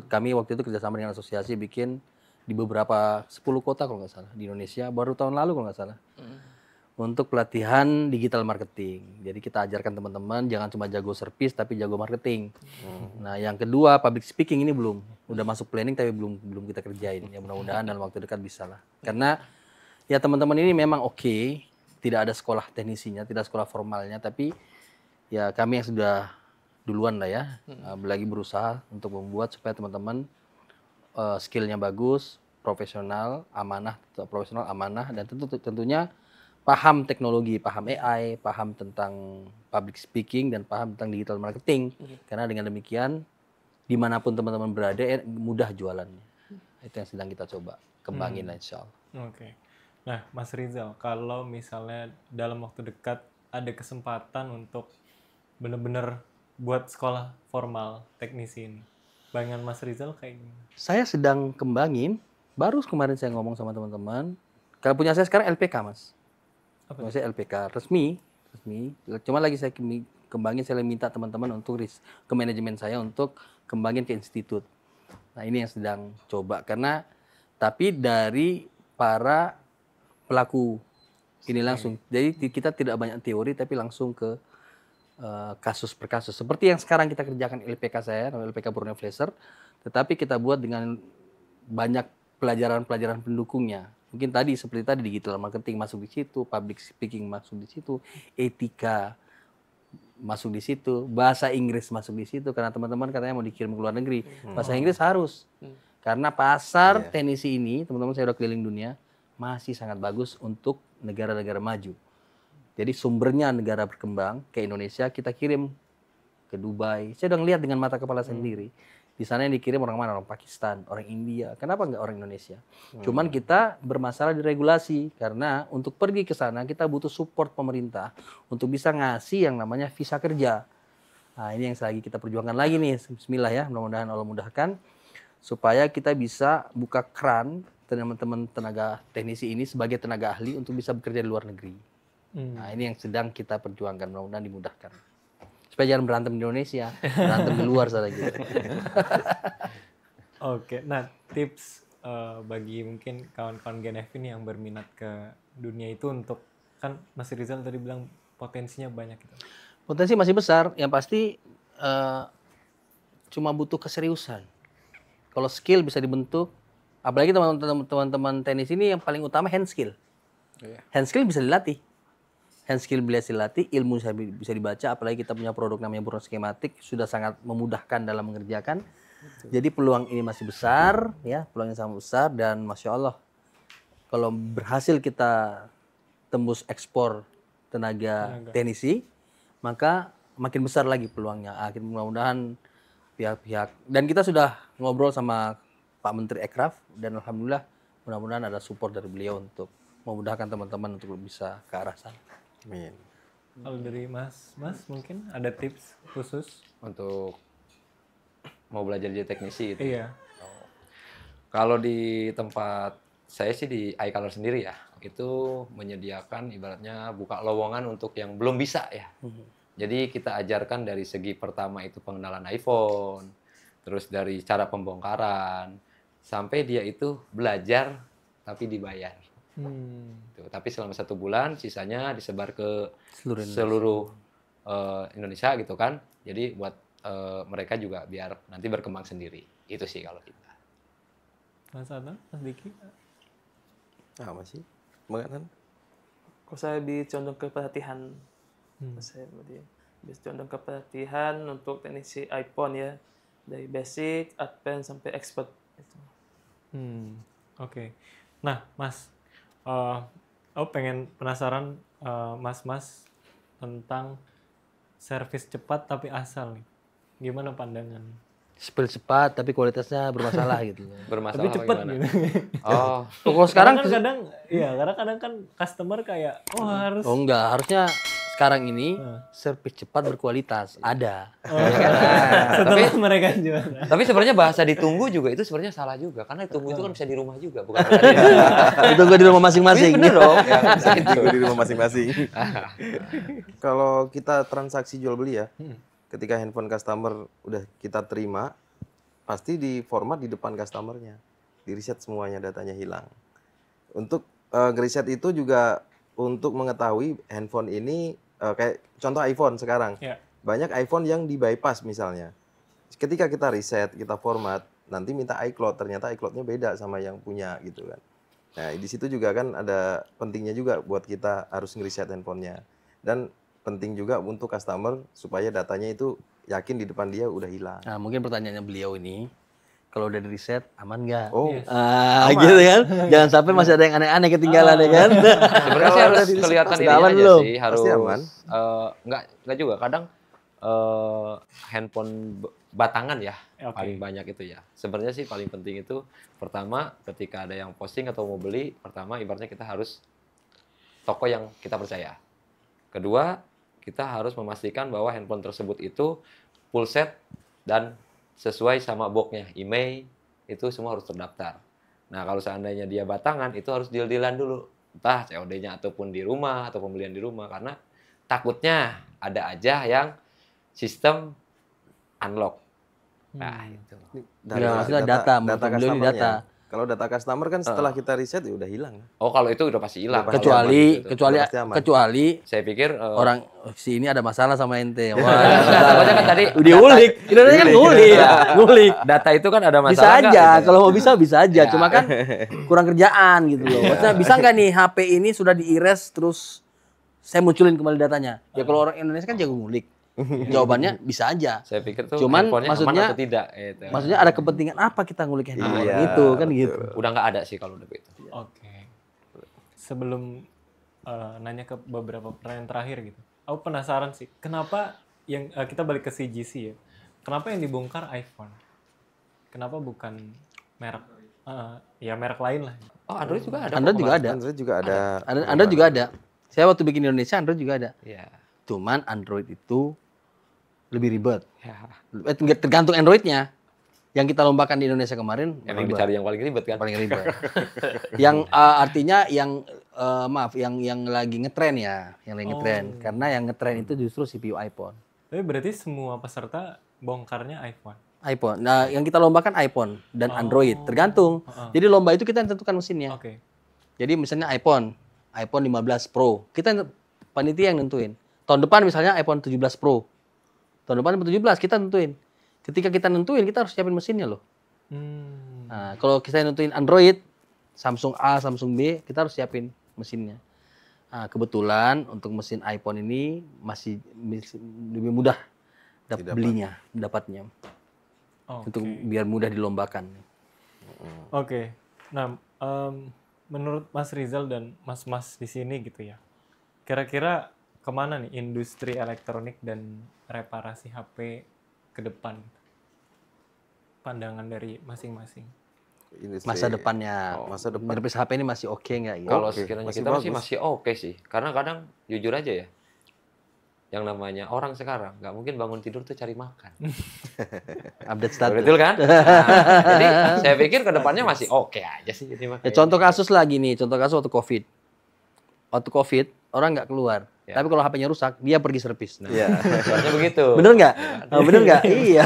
Kami waktu itu kerjasama dengan asosiasi bikin di beberapa 10 kota kalau nggak salah di Indonesia baru tahun lalu kalau nggak salah. Untuk pelatihan digital marketing. Jadi kita ajarkan teman-teman jangan cuma jago service tapi jago marketing. Nah, yang kedua public speaking ini belum udah masuk planning tapi belum kita kerjain. Ya mudah-mudahan dalam waktu dekat bisa lah. Karena ya teman-teman ini memang tidak ada sekolah teknisinya, tidak sekolah formalnya, tapi ya kami yang sudah duluan lah ya, lagi berusaha untuk membuat supaya teman-teman skillnya bagus, profesional, amanah, dan tentunya paham teknologi, paham AI, paham tentang public speaking, dan paham tentang digital marketing. Karena dengan demikian, dimanapun teman-teman berada, mudah jualannya. Itu yang sedang kita coba kembangin lah, insya Allah. Oke. Nah, Mas Rizal, kalau misalnya dalam waktu dekat ada kesempatan untuk benar-benar buat sekolah formal teknisi ini, bayangan Mas Rizal kayak gimana? Saya sedang kembangin, baru kemarin saya ngomong sama teman-teman, kalau punya saya sekarang LPK, Mas. Apa Saya LPK resmi. Cuma lagi saya kembangin, saya minta teman-teman untuk ke manajemen saya untuk kembangin ke institut. Nah, ini yang sedang coba, tapi dari para pelaku ini langsung. Jadi kita tidak banyak teori, tapi langsung ke kasus per kasus. Seperti yang sekarang kita kerjakan LPK saya, LPK Borneo Flasher, tetapi kita buat dengan banyak pelajaran-pelajaran pendukungnya. Mungkin seperti tadi digital marketing masuk di situ, public speaking masuk di situ, etika masuk di situ, bahasa Inggris masuk di situ, karena teman-teman katanya mau dikirim ke luar negeri. Bahasa Inggris harus. Karena pasar teknisi ini, teman-teman saya udah keliling dunia, masih sangat bagus untuk negara-negara maju. Jadi sumbernya negara berkembang ke Indonesia, kita kirim ke Dubai. Saya udah ngeliat dengan mata kepala sendiri. Di sana yang dikirim orang mana? Orang Pakistan, orang India. Kenapa nggak orang Indonesia? Cuman kita bermasalah di regulasi. Karena untuk pergi ke sana kita butuh support pemerintah untuk bisa ngasih yang namanya visa kerja. Nah, ini yang lagi kita perjuangkan lagi nih. Bismillah ya, mudah-mudahan Allah mudahkan. Supaya kita bisa buka keran teman-teman tenaga teknisi ini sebagai tenaga ahli untuk bisa bekerja di luar negeri. Nah, ini yang sedang kita perjuangkan, mudah-mudahan dimudahkan. Supaya jangan berantem di Indonesia, berantem di luar sana gitu. Oke, nah tips bagi mungkin kawan-kawan GNF ini yang berminat ke dunia itu untuk, kan Mas Rizal tadi bilang potensinya banyak gitu. Potensi masih besar, yang pasti cuma butuh keseriusan. Kalau skill bisa dibentuk, apalagi teman-teman tenis ini yang paling utama hand skill. Hand skill bisa dilatih. Hand skill bisa dilatih, ilmu bisa dibaca, apalagi kita punya produk namanya Borneo Skematik, sudah sangat memudahkan dalam mengerjakan. Jadi peluang ini masih besar, ya, peluangnya sangat besar, dan Masya Allah, kalau berhasil kita tembus ekspor tenaga teknisi, maka makin besar lagi peluangnya. Mudah-mudahan pihak-pihak, dan kita sudah ngobrol sama Pak Menteri Ekraf, dan Alhamdulillah mudah-mudahan ada support dari beliau untuk memudahkan teman-teman untuk bisa ke arah sana. Amin. Kalau dari Mas mungkin ada tips khusus Untuk mau belajar jadi teknisi gitu. Iya. Kalau di tempat saya sih di iColor sendiri ya, itu menyediakan ibaratnya buka lowongan untuk yang belum bisa ya. Jadi kita ajarkan dari segi pertama itu pengenalan iPhone, terus dari cara pembongkaran, sampai dia itu belajar tapi dibayar. Tapi selama 1 bulan, sisanya disebar ke seluruh Indonesia gitu kan. Jadi buat mereka juga biar nanti berkembang sendiri. Itu sih kalau kita. Mas Adnan, Mas Diki. Masih makanan. Kalau saya lebih condong ke pelatihan. Saya lebih condong ke pelatihan untuk teknisi iPhone ya. Dari basic, advance, sampai expert. Itu. Oke. Nah, Mas, aku pengen penasaran Mas tentang servis cepat tapi asal nih. Gimana pandangan? Spill cepat tapi kualitasnya bermasalah gitu. Bermasalah Tapi cepet gimana? gitu. Oh, Kalau sekarang karena kadang kan customer kayak harus. Oh enggak, harusnya sekarang ini servis cepat berkualitas ada. Setelah mereka jual. tapi sebenarnya bahasa ditunggu juga itu sebenarnya salah juga, karena ditunggu itu kan bisa di rumah juga, bukan Ditunggu di rumah masing-masing. bener dong. Ya, Tunggu di rumah masing-masing. Kalau kita transaksi jual beli ya, ketika handphone customer udah kita terima, pasti di format di depan customernya, di reset semuanya, datanya hilang. Untuk ngeriset itu juga untuk mengetahui handphone ini kayak contoh iPhone sekarang. Banyak iPhone yang di bypass misalnya. Ketika kita reset, kita format, nanti minta iCloud, ternyata iCloud-nya beda sama yang punya gitu kan. Nah, di situ juga kan ada pentingnya juga buat kita harus ngeriset handphonenya. Dan penting juga untuk customer supaya datanya itu yakin di depan dia udah hilang. Nah, mungkin pertanyaannya beliau ini, kalau udah di riset aman nggak? Oh, Gitu kan? Jangan sampai masih ada yang aneh-aneh ketinggalan ya kan? Sebenarnya sih harus kelihatan sudah ini aman aja belum? sih, harus Pasti aman. Nggak juga. Kadang handphone batangan ya Oke. paling banyak itu ya. Sebenarnya sih paling penting itu pertama ketika ada yang posting atau mau beli, pertama ibaratnya kita harus toko yang kita percaya. Kedua, kita harus memastikan bahwa handphone tersebut itu full set dan sesuai sama boxnya, email itu semua harus terdaftar. Nah, kalau seandainya dia batangan, itu harus deal-dealan dulu. Entah COD-nya ataupun di rumah, atau pembelian di rumah. Karena takutnya ada aja yang sistem unlock. Nah, itu. Maksudnya data, menurut beliau ini data. Kalau data customer kan setelah kita riset ya udah hilang. Oh, kalau itu udah pasti hilang. Udah pasti Kecuali Udah pasti aman. kecuali Saya pikir orang si ini ada masalah sama ente. Nah, Wah, takutnya kan tadi diulik. Indonesia kan ngulik. data itu kan ada Bisa masalah nggak, aja, gitu. kalau mau bisa aja. Ya. Cuma kan kurang kerjaan gitu loh. Maksudnya bisa nggak nih HP ini sudah di-erase terus saya munculin kembali datanya? Ya kalau orang Indonesia kan jago ngulik. Jawabannya bisa aja. Saya pikir tuh Cuman handphonenya maksudnya- aman atau tidak. Gitu. Maksudnya ada kepentingan apa kita ngulik handphone Iya, gitu kan betul. gitu. Udah nggak ada sih kalau udah begitu. Oke. Sebelum nanya ke beberapa pertanyaan terakhir gitu. Aku penasaran sih, kenapa yang kita balik ke CGC ya. Kenapa yang dibongkar iPhone? Kenapa bukan merek ya merek lain lah. Oh, Android juga ada. Android kok juga kemarin. ada. Android juga ada. Android juga ada. Saya waktu bikin Indonesia Android juga ada. Iya. Cuman Android itu lebih ribet. Ya. Tergantung Androidnya. Yang kita lombakan di Indonesia kemarin Emang ribet. dicari yang paling ribet kan? Paling ribet. Yang artinya yang yang lagi ngetren ya, yang lagi ngetren. Karena yang ngetren itu justru CPU iPhone. Tapi berarti semua peserta bongkarnya iPhone. iPhone. Nah, yang kita lombakan iPhone dan Android, tergantung. Jadi lomba itu kita tentukan mesinnya. Oke. Jadi misalnya iPhone 15 Pro, kita panitia yang nentuin. Tahun depan misalnya iPhone 17 Pro. Tahun depan iPhone 17 kita nentuin. Ketika kita nentuin, kita harus siapin mesinnya loh. Nah, kalau kita nentuin Android, Samsung A, Samsung B, kita harus siapin mesinnya. Nah, kebetulan untuk mesin iPhone ini masih lebih mudah belinya, dapatnya. Untuk biar mudah dilombakan. Oke. Nah, menurut Mas Rizal dan Mas-Mas di sini gitu ya, kira-kira kemana nih industri elektronik dan reparasi HP ke depan? Pandangan dari masing-masing. Industri- Masa depannya, masa depan. Nirpis HP ini masih oke nggak? Ya? Kalau Oke, sekiranya masih kita bagus. masih oke sih. Karena kadang jujur aja ya. Yang namanya orang sekarang nggak mungkin bangun tidur tuh cari makan. Update status. Betul kan? Nah, jadi saya pikir ke depannya masih oke aja sih. Jadi Ya, contoh kasus lagi nih, contoh kasus waktu COVID. Waktu COVID, orang nggak keluar. Ya. Tapi kalau HP-nya rusak, dia pergi servis. Nah, Iya. Sebenarnya begitu. bener nggak? Bener nggak? Iya.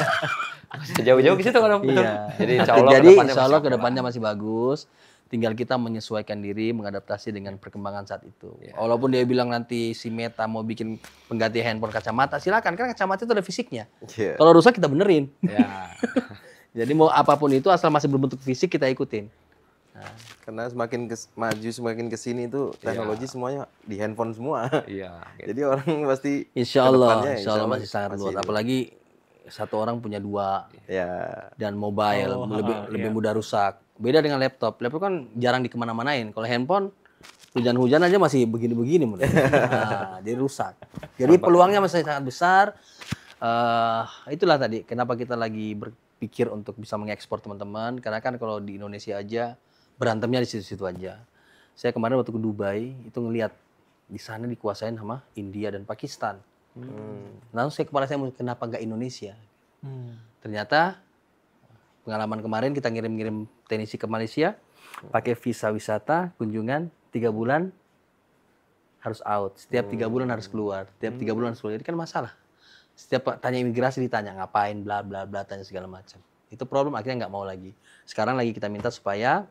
Jauh-jauh ke situ kalau betul. Iya. Jadi insya Allah Jadi kedepannya insya Allah masih oke kedepannya lah. masih bagus. Tinggal kita menyesuaikan diri, mengadaptasi dengan perkembangan saat itu. Iya. Walaupun dia bilang nanti si Meta mau bikin pengganti handphone kacamata, silakan. Karena kacamata itu ada fisiknya. Iya. Kalau rusak kita benerin. Ya. Jadi mau apapun itu asal masih berbentuk fisik kita ikutin. Karena semakin maju, semakin kesini itu teknologi semuanya di handphone semua. Iya. gitu. Jadi orang pasti Insya Allah, kedepannya insya Allah masih sangat luas. ini. Apalagi satu orang punya dua Ya. dan mobile lebih mudah rusak. Beda dengan laptop. Laptop kan jarang dikemana-manain. Kalau handphone hujan-hujan aja masih begini-begini. Nah, jadi rusak. Jadi peluangnya masih sangat besar. Itulah tadi kenapa kita lagi berpikir untuk bisa mengekspor teman-teman. Karena kan kalau di Indonesia aja berantemnya di situ-situ aja. Saya kemarin waktu ke Dubai itu ngelihat di sana dikuasain sama India dan Pakistan. Lalu kepala saya kenapa nggak Indonesia? Ternyata pengalaman kemarin kita ngirim-ngirim teknisi ke Malaysia pakai visa wisata kunjungan 3 bulan harus out. Setiap 3 bulan harus keluar. Setiap 3 bulan harus keluar. Jadi kan masalah. Setiap tanya imigrasi ditanya ngapain bla bla bla tanya segala macam. Itu problem akhirnya nggak mau lagi. Sekarang lagi kita minta supaya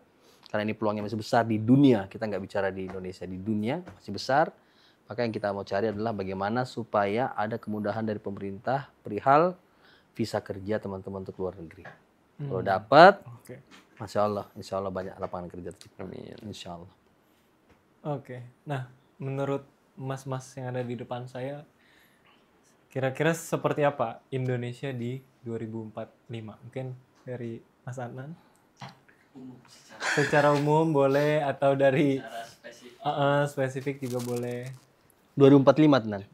karena ini peluangnya masih besar di dunia, kita nggak bicara di Indonesia, di dunia masih besar. Maka yang kita mau cari adalah bagaimana supaya ada kemudahan dari pemerintah perihal visa kerja teman-teman untuk luar negeri. Kalau dapat, insya Allah banyak lapangan kerja tercipta. Insya Allah. Oke. Nah, menurut mas-mas yang ada di depan saya, Kira-kira seperti apa Indonesia di 2045? Mungkin dari Mas Adnan? Secara umum boleh, atau dari spesifik juga boleh. 2045 Nan.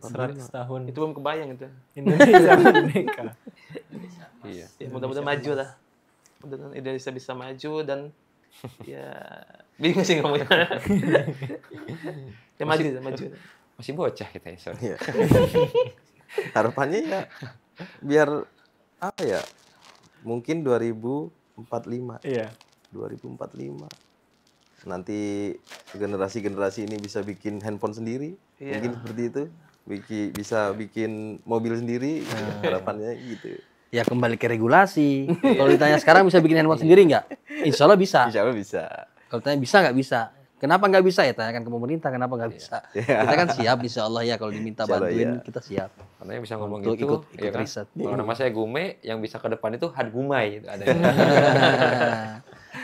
100 tahun Itu belum kebayang itu. Indonesia merdeka. Iya. Ya, mudah-mudahan maju lah. Mudah-mudahan Indonesia bisa maju dan ya bingung sih ngomongnya. Ya maju. Masih bocah kita ya, sorry. Iya. Harapannya ya biar apa ya? Mungkin 2045. Iya. 2045. Nanti generasi-generasi ini bisa bikin handphone sendiri. Iya. Mungkin seperti itu. Bisa bikin mobil sendiri. Harapannya gitu. Ya kembali ke regulasi. Kalau ditanya sekarang bisa bikin handphone sendiri nggak? Insya Allah bisa. Insya Allah bisa. Kalau tanya bisa nggak bisa? Kenapa nggak bisa ya? Tanyakan ke pemerintah kenapa nggak bisa. Kita kan siap insya Allah ya kalau diminta Insya Allah, bantuin ya. kita siap. Karena yang bisa ngomong Untuk itu, ikut ya kan? riset. Kalau nama saya Gume, yang bisa ke depan itu Had Gumai itu ada.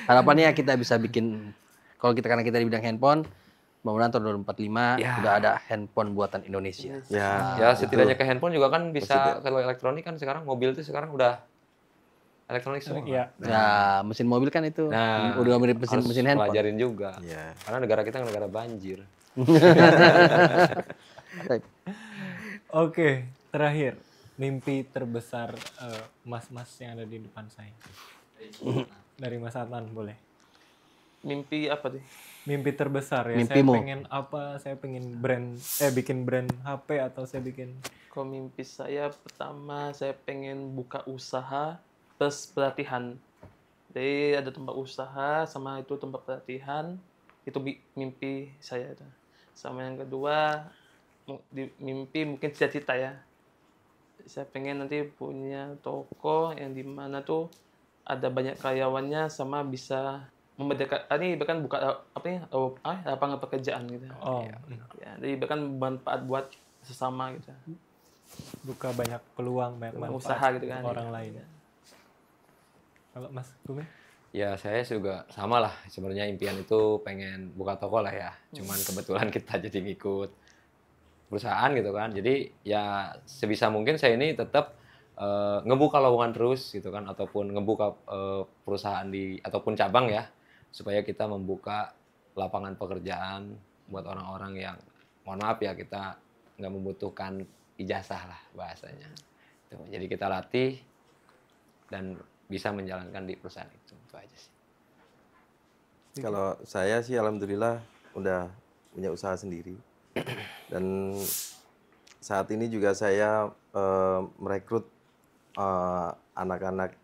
Harapannya kita bisa bikin, kalau kita karena kita di bidang handphone, mudah-mudahan tahun 2045 Ya. udah ada handphone buatan Indonesia. Ya, Ya setidaknya ke handphone juga kan bisa, Maksudnya- kalau elektronik kan sekarang mobil itu sekarang udah elektronik semua. Iya. Nah, mesin mobil kan itu udah mirip mesin harus handphone. pelajarin juga. ya. Karena negara kita negara banjir. Oke, terakhir mimpi terbesar mas-mas yang ada di depan saya. Dari Mas Adnan boleh. Mimpi apa deh? Mimpi terbesar ya. Mimpimu. Saya pengen apa? Saya pengen bikin brand HP, atau saya bikin. Kalau mimpi saya pertama saya pengen buka usaha plus pelatihan. Jadi ada tempat usaha sama itu tempat pelatihan. Itu mimpi saya itu. Sama yang kedua mimpi mungkin cita-cita ya. Saya pengen nanti punya toko yang di mana tuh ada banyak karyawannya sama bisa membedakan ini bahkan buka lapangan pekerjaan gitu. Oh, Ya, jadi bahkan bermanfaat buat sesama gitu. buka banyak peluang, banyak manfaat Usaha gitu kan. untuk orang lain. Kalau Mas Gume? Ya saya juga sama lah, sebenarnya impian itu pengen buka toko lah ya. Cuman kebetulan kita jadi ngikut perusahaan gitu kan. Jadi ya sebisa mungkin saya ini tetap ngebuka lowongan terus gitu kan, ataupun ngebuka perusahaan ataupun cabang ya, supaya kita membuka lapangan pekerjaan buat orang-orang yang, mohon maaf ya, kita nggak membutuhkan ijazah lah bahasanya. Tuh, jadi kita latih dan bisa menjalankan di perusahaan itu aja sih. Kalau saya sih alhamdulillah udah punya usaha sendiri. Dan saat ini juga saya merekrut anak-anak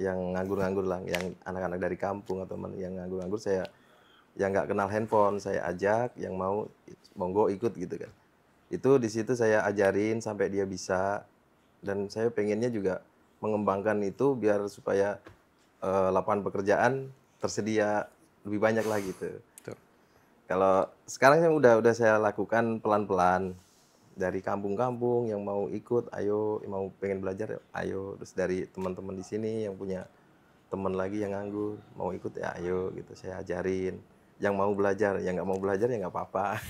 yang nganggur-nganggur lah, yang anak-anak dari kampung atau yang nganggur-nganggur, saya yang nggak kenal handphone saya ajak, yang mau monggo ikut gitu kan. Itu di situ saya ajarin sampai dia bisa, dan saya pengennya juga mengembangkan itu biar supaya lapangan pekerjaan tersedia lebih banyak lah gitu. Kalau sekarang yang udah saya lakukan pelan-pelan, dari kampung-kampung yang mau ikut, ayo, yang mau pengen belajar, ayo. Terus dari teman-teman di sini yang punya teman lagi yang nganggur, mau ikut ya ayo gitu, saya ajarin. Yang mau belajar, yang nggak mau belajar ya nggak apa-apa.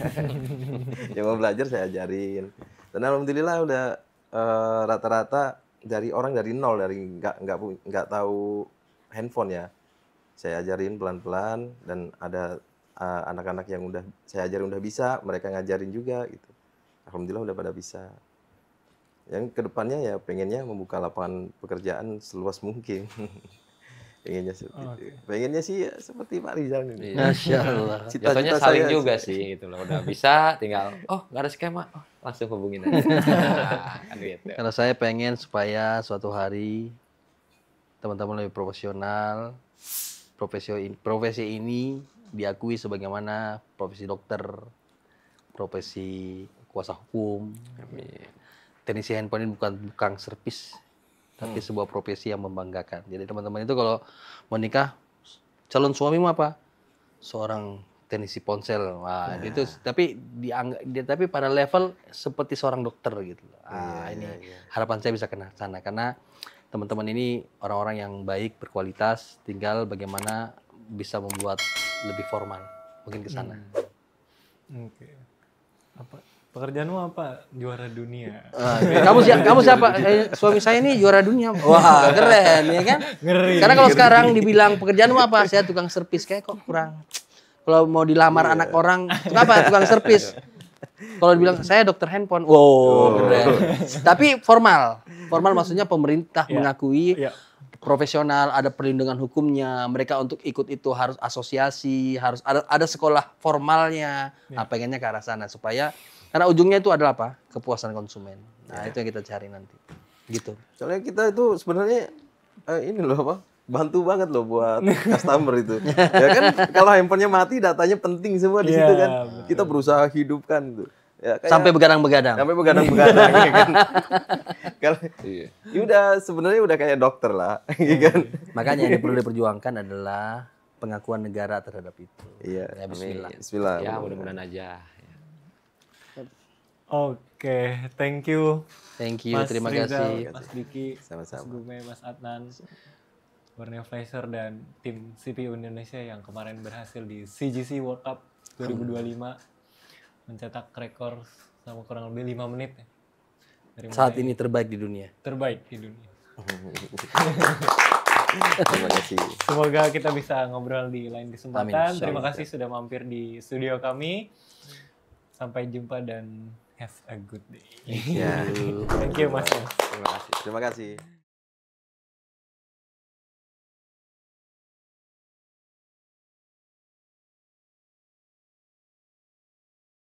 Yang mau belajar saya ajarin. Dan alhamdulillah udah rata-rata dari orang dari nol, dari nggak tahu handphone ya, saya ajarin pelan-pelan, dan ada anak-anak yang udah saya ajarin udah bisa, mereka ngajarin juga gitu. Alhamdulillah udah pada bisa. Yang kedepannya ya pengennya membuka lapangan pekerjaan seluas mungkin. Pengennya seperti itu. Pengennya sih ya, seperti Pak Rizal ini. Masya Allah. Jatuhnya saling juga sih gitu loh. Udah bisa, tinggal nggak ada skema, langsung hubungin aja. Kan gitu. Karena saya pengen supaya suatu hari teman-teman lebih profesional, profesi ini diakui sebagaimana profesi dokter, profesi kuasa hukum. Teknisi handphone ini bukan tukang servis, tapi sebuah profesi yang membanggakan. Jadi teman-teman itu kalau menikah, calon suamimu apa? Seorang teknisi ponsel. Wah, itu tapi tapi pada level seperti seorang dokter gitu. Harapan saya bisa ke sana, karena teman-teman ini orang-orang yang baik, berkualitas, tinggal bagaimana bisa membuat lebih formal, mungkin ke sana. Oke. Apa Pekerjaanmu apa? Juara dunia. Kamu siapa? Suami saya ini juara dunia. Wah, keren ya kan? Ngeri. Karena kalau sekarang dibilang pekerjaanmu apa? Saya tukang servis, kayak kok kurang. Kalau mau dilamar anak orang, apa? Tukang servis. Kalau dibilang saya dokter handphone, wow, keren. Tapi formal maksudnya pemerintah mengakui profesional, ada perlindungan hukumnya. Mereka untuk ikut itu harus asosiasi, harus ada sekolah formalnya. Nah, pengennya ke arah sana supaya karena ujungnya itu adalah apa? Kepuasan konsumen. Nah, itu yang kita cari nanti. Gitu. Soalnya kita itu sebenarnya ini loh apa? Bantu banget loh buat customer itu. Ya kan kalau handphonenya mati datanya penting semua di situ kan. Betul. Kita berusaha hidupkan tuh. Ya, Sampai begadang-begadang. Sampai begadang-begadang ya kan. Kalau ya udah sebenarnya udah kayak dokter lah, ya kan. Makanya yang perlu diperjuangkan adalah pengakuan negara terhadap itu. Iya. Ya, bismillah. Bismillah. Ya, mudah-mudahan aja. Oke, thank you. Thank you, Mas terima Rizal, kasih. Mas Diki, Sama-sama. Mas Gume, Mas Adnan, Borneo Fleischer dan tim CPU Indonesia yang kemarin berhasil di CGC World Cup 2025 mencetak rekor sama kurang lebih 5 menit ya. Dari Saat mulai ini terbaik di dunia. terbaik di dunia. Terima kasih. Semoga kita bisa ngobrol di lain kesempatan. Amin. Terima kasih sudah mampir di studio kami. Sampai jumpa dan have a good day. Ya. Thank you Mas. Terima kasih. Terima kasih.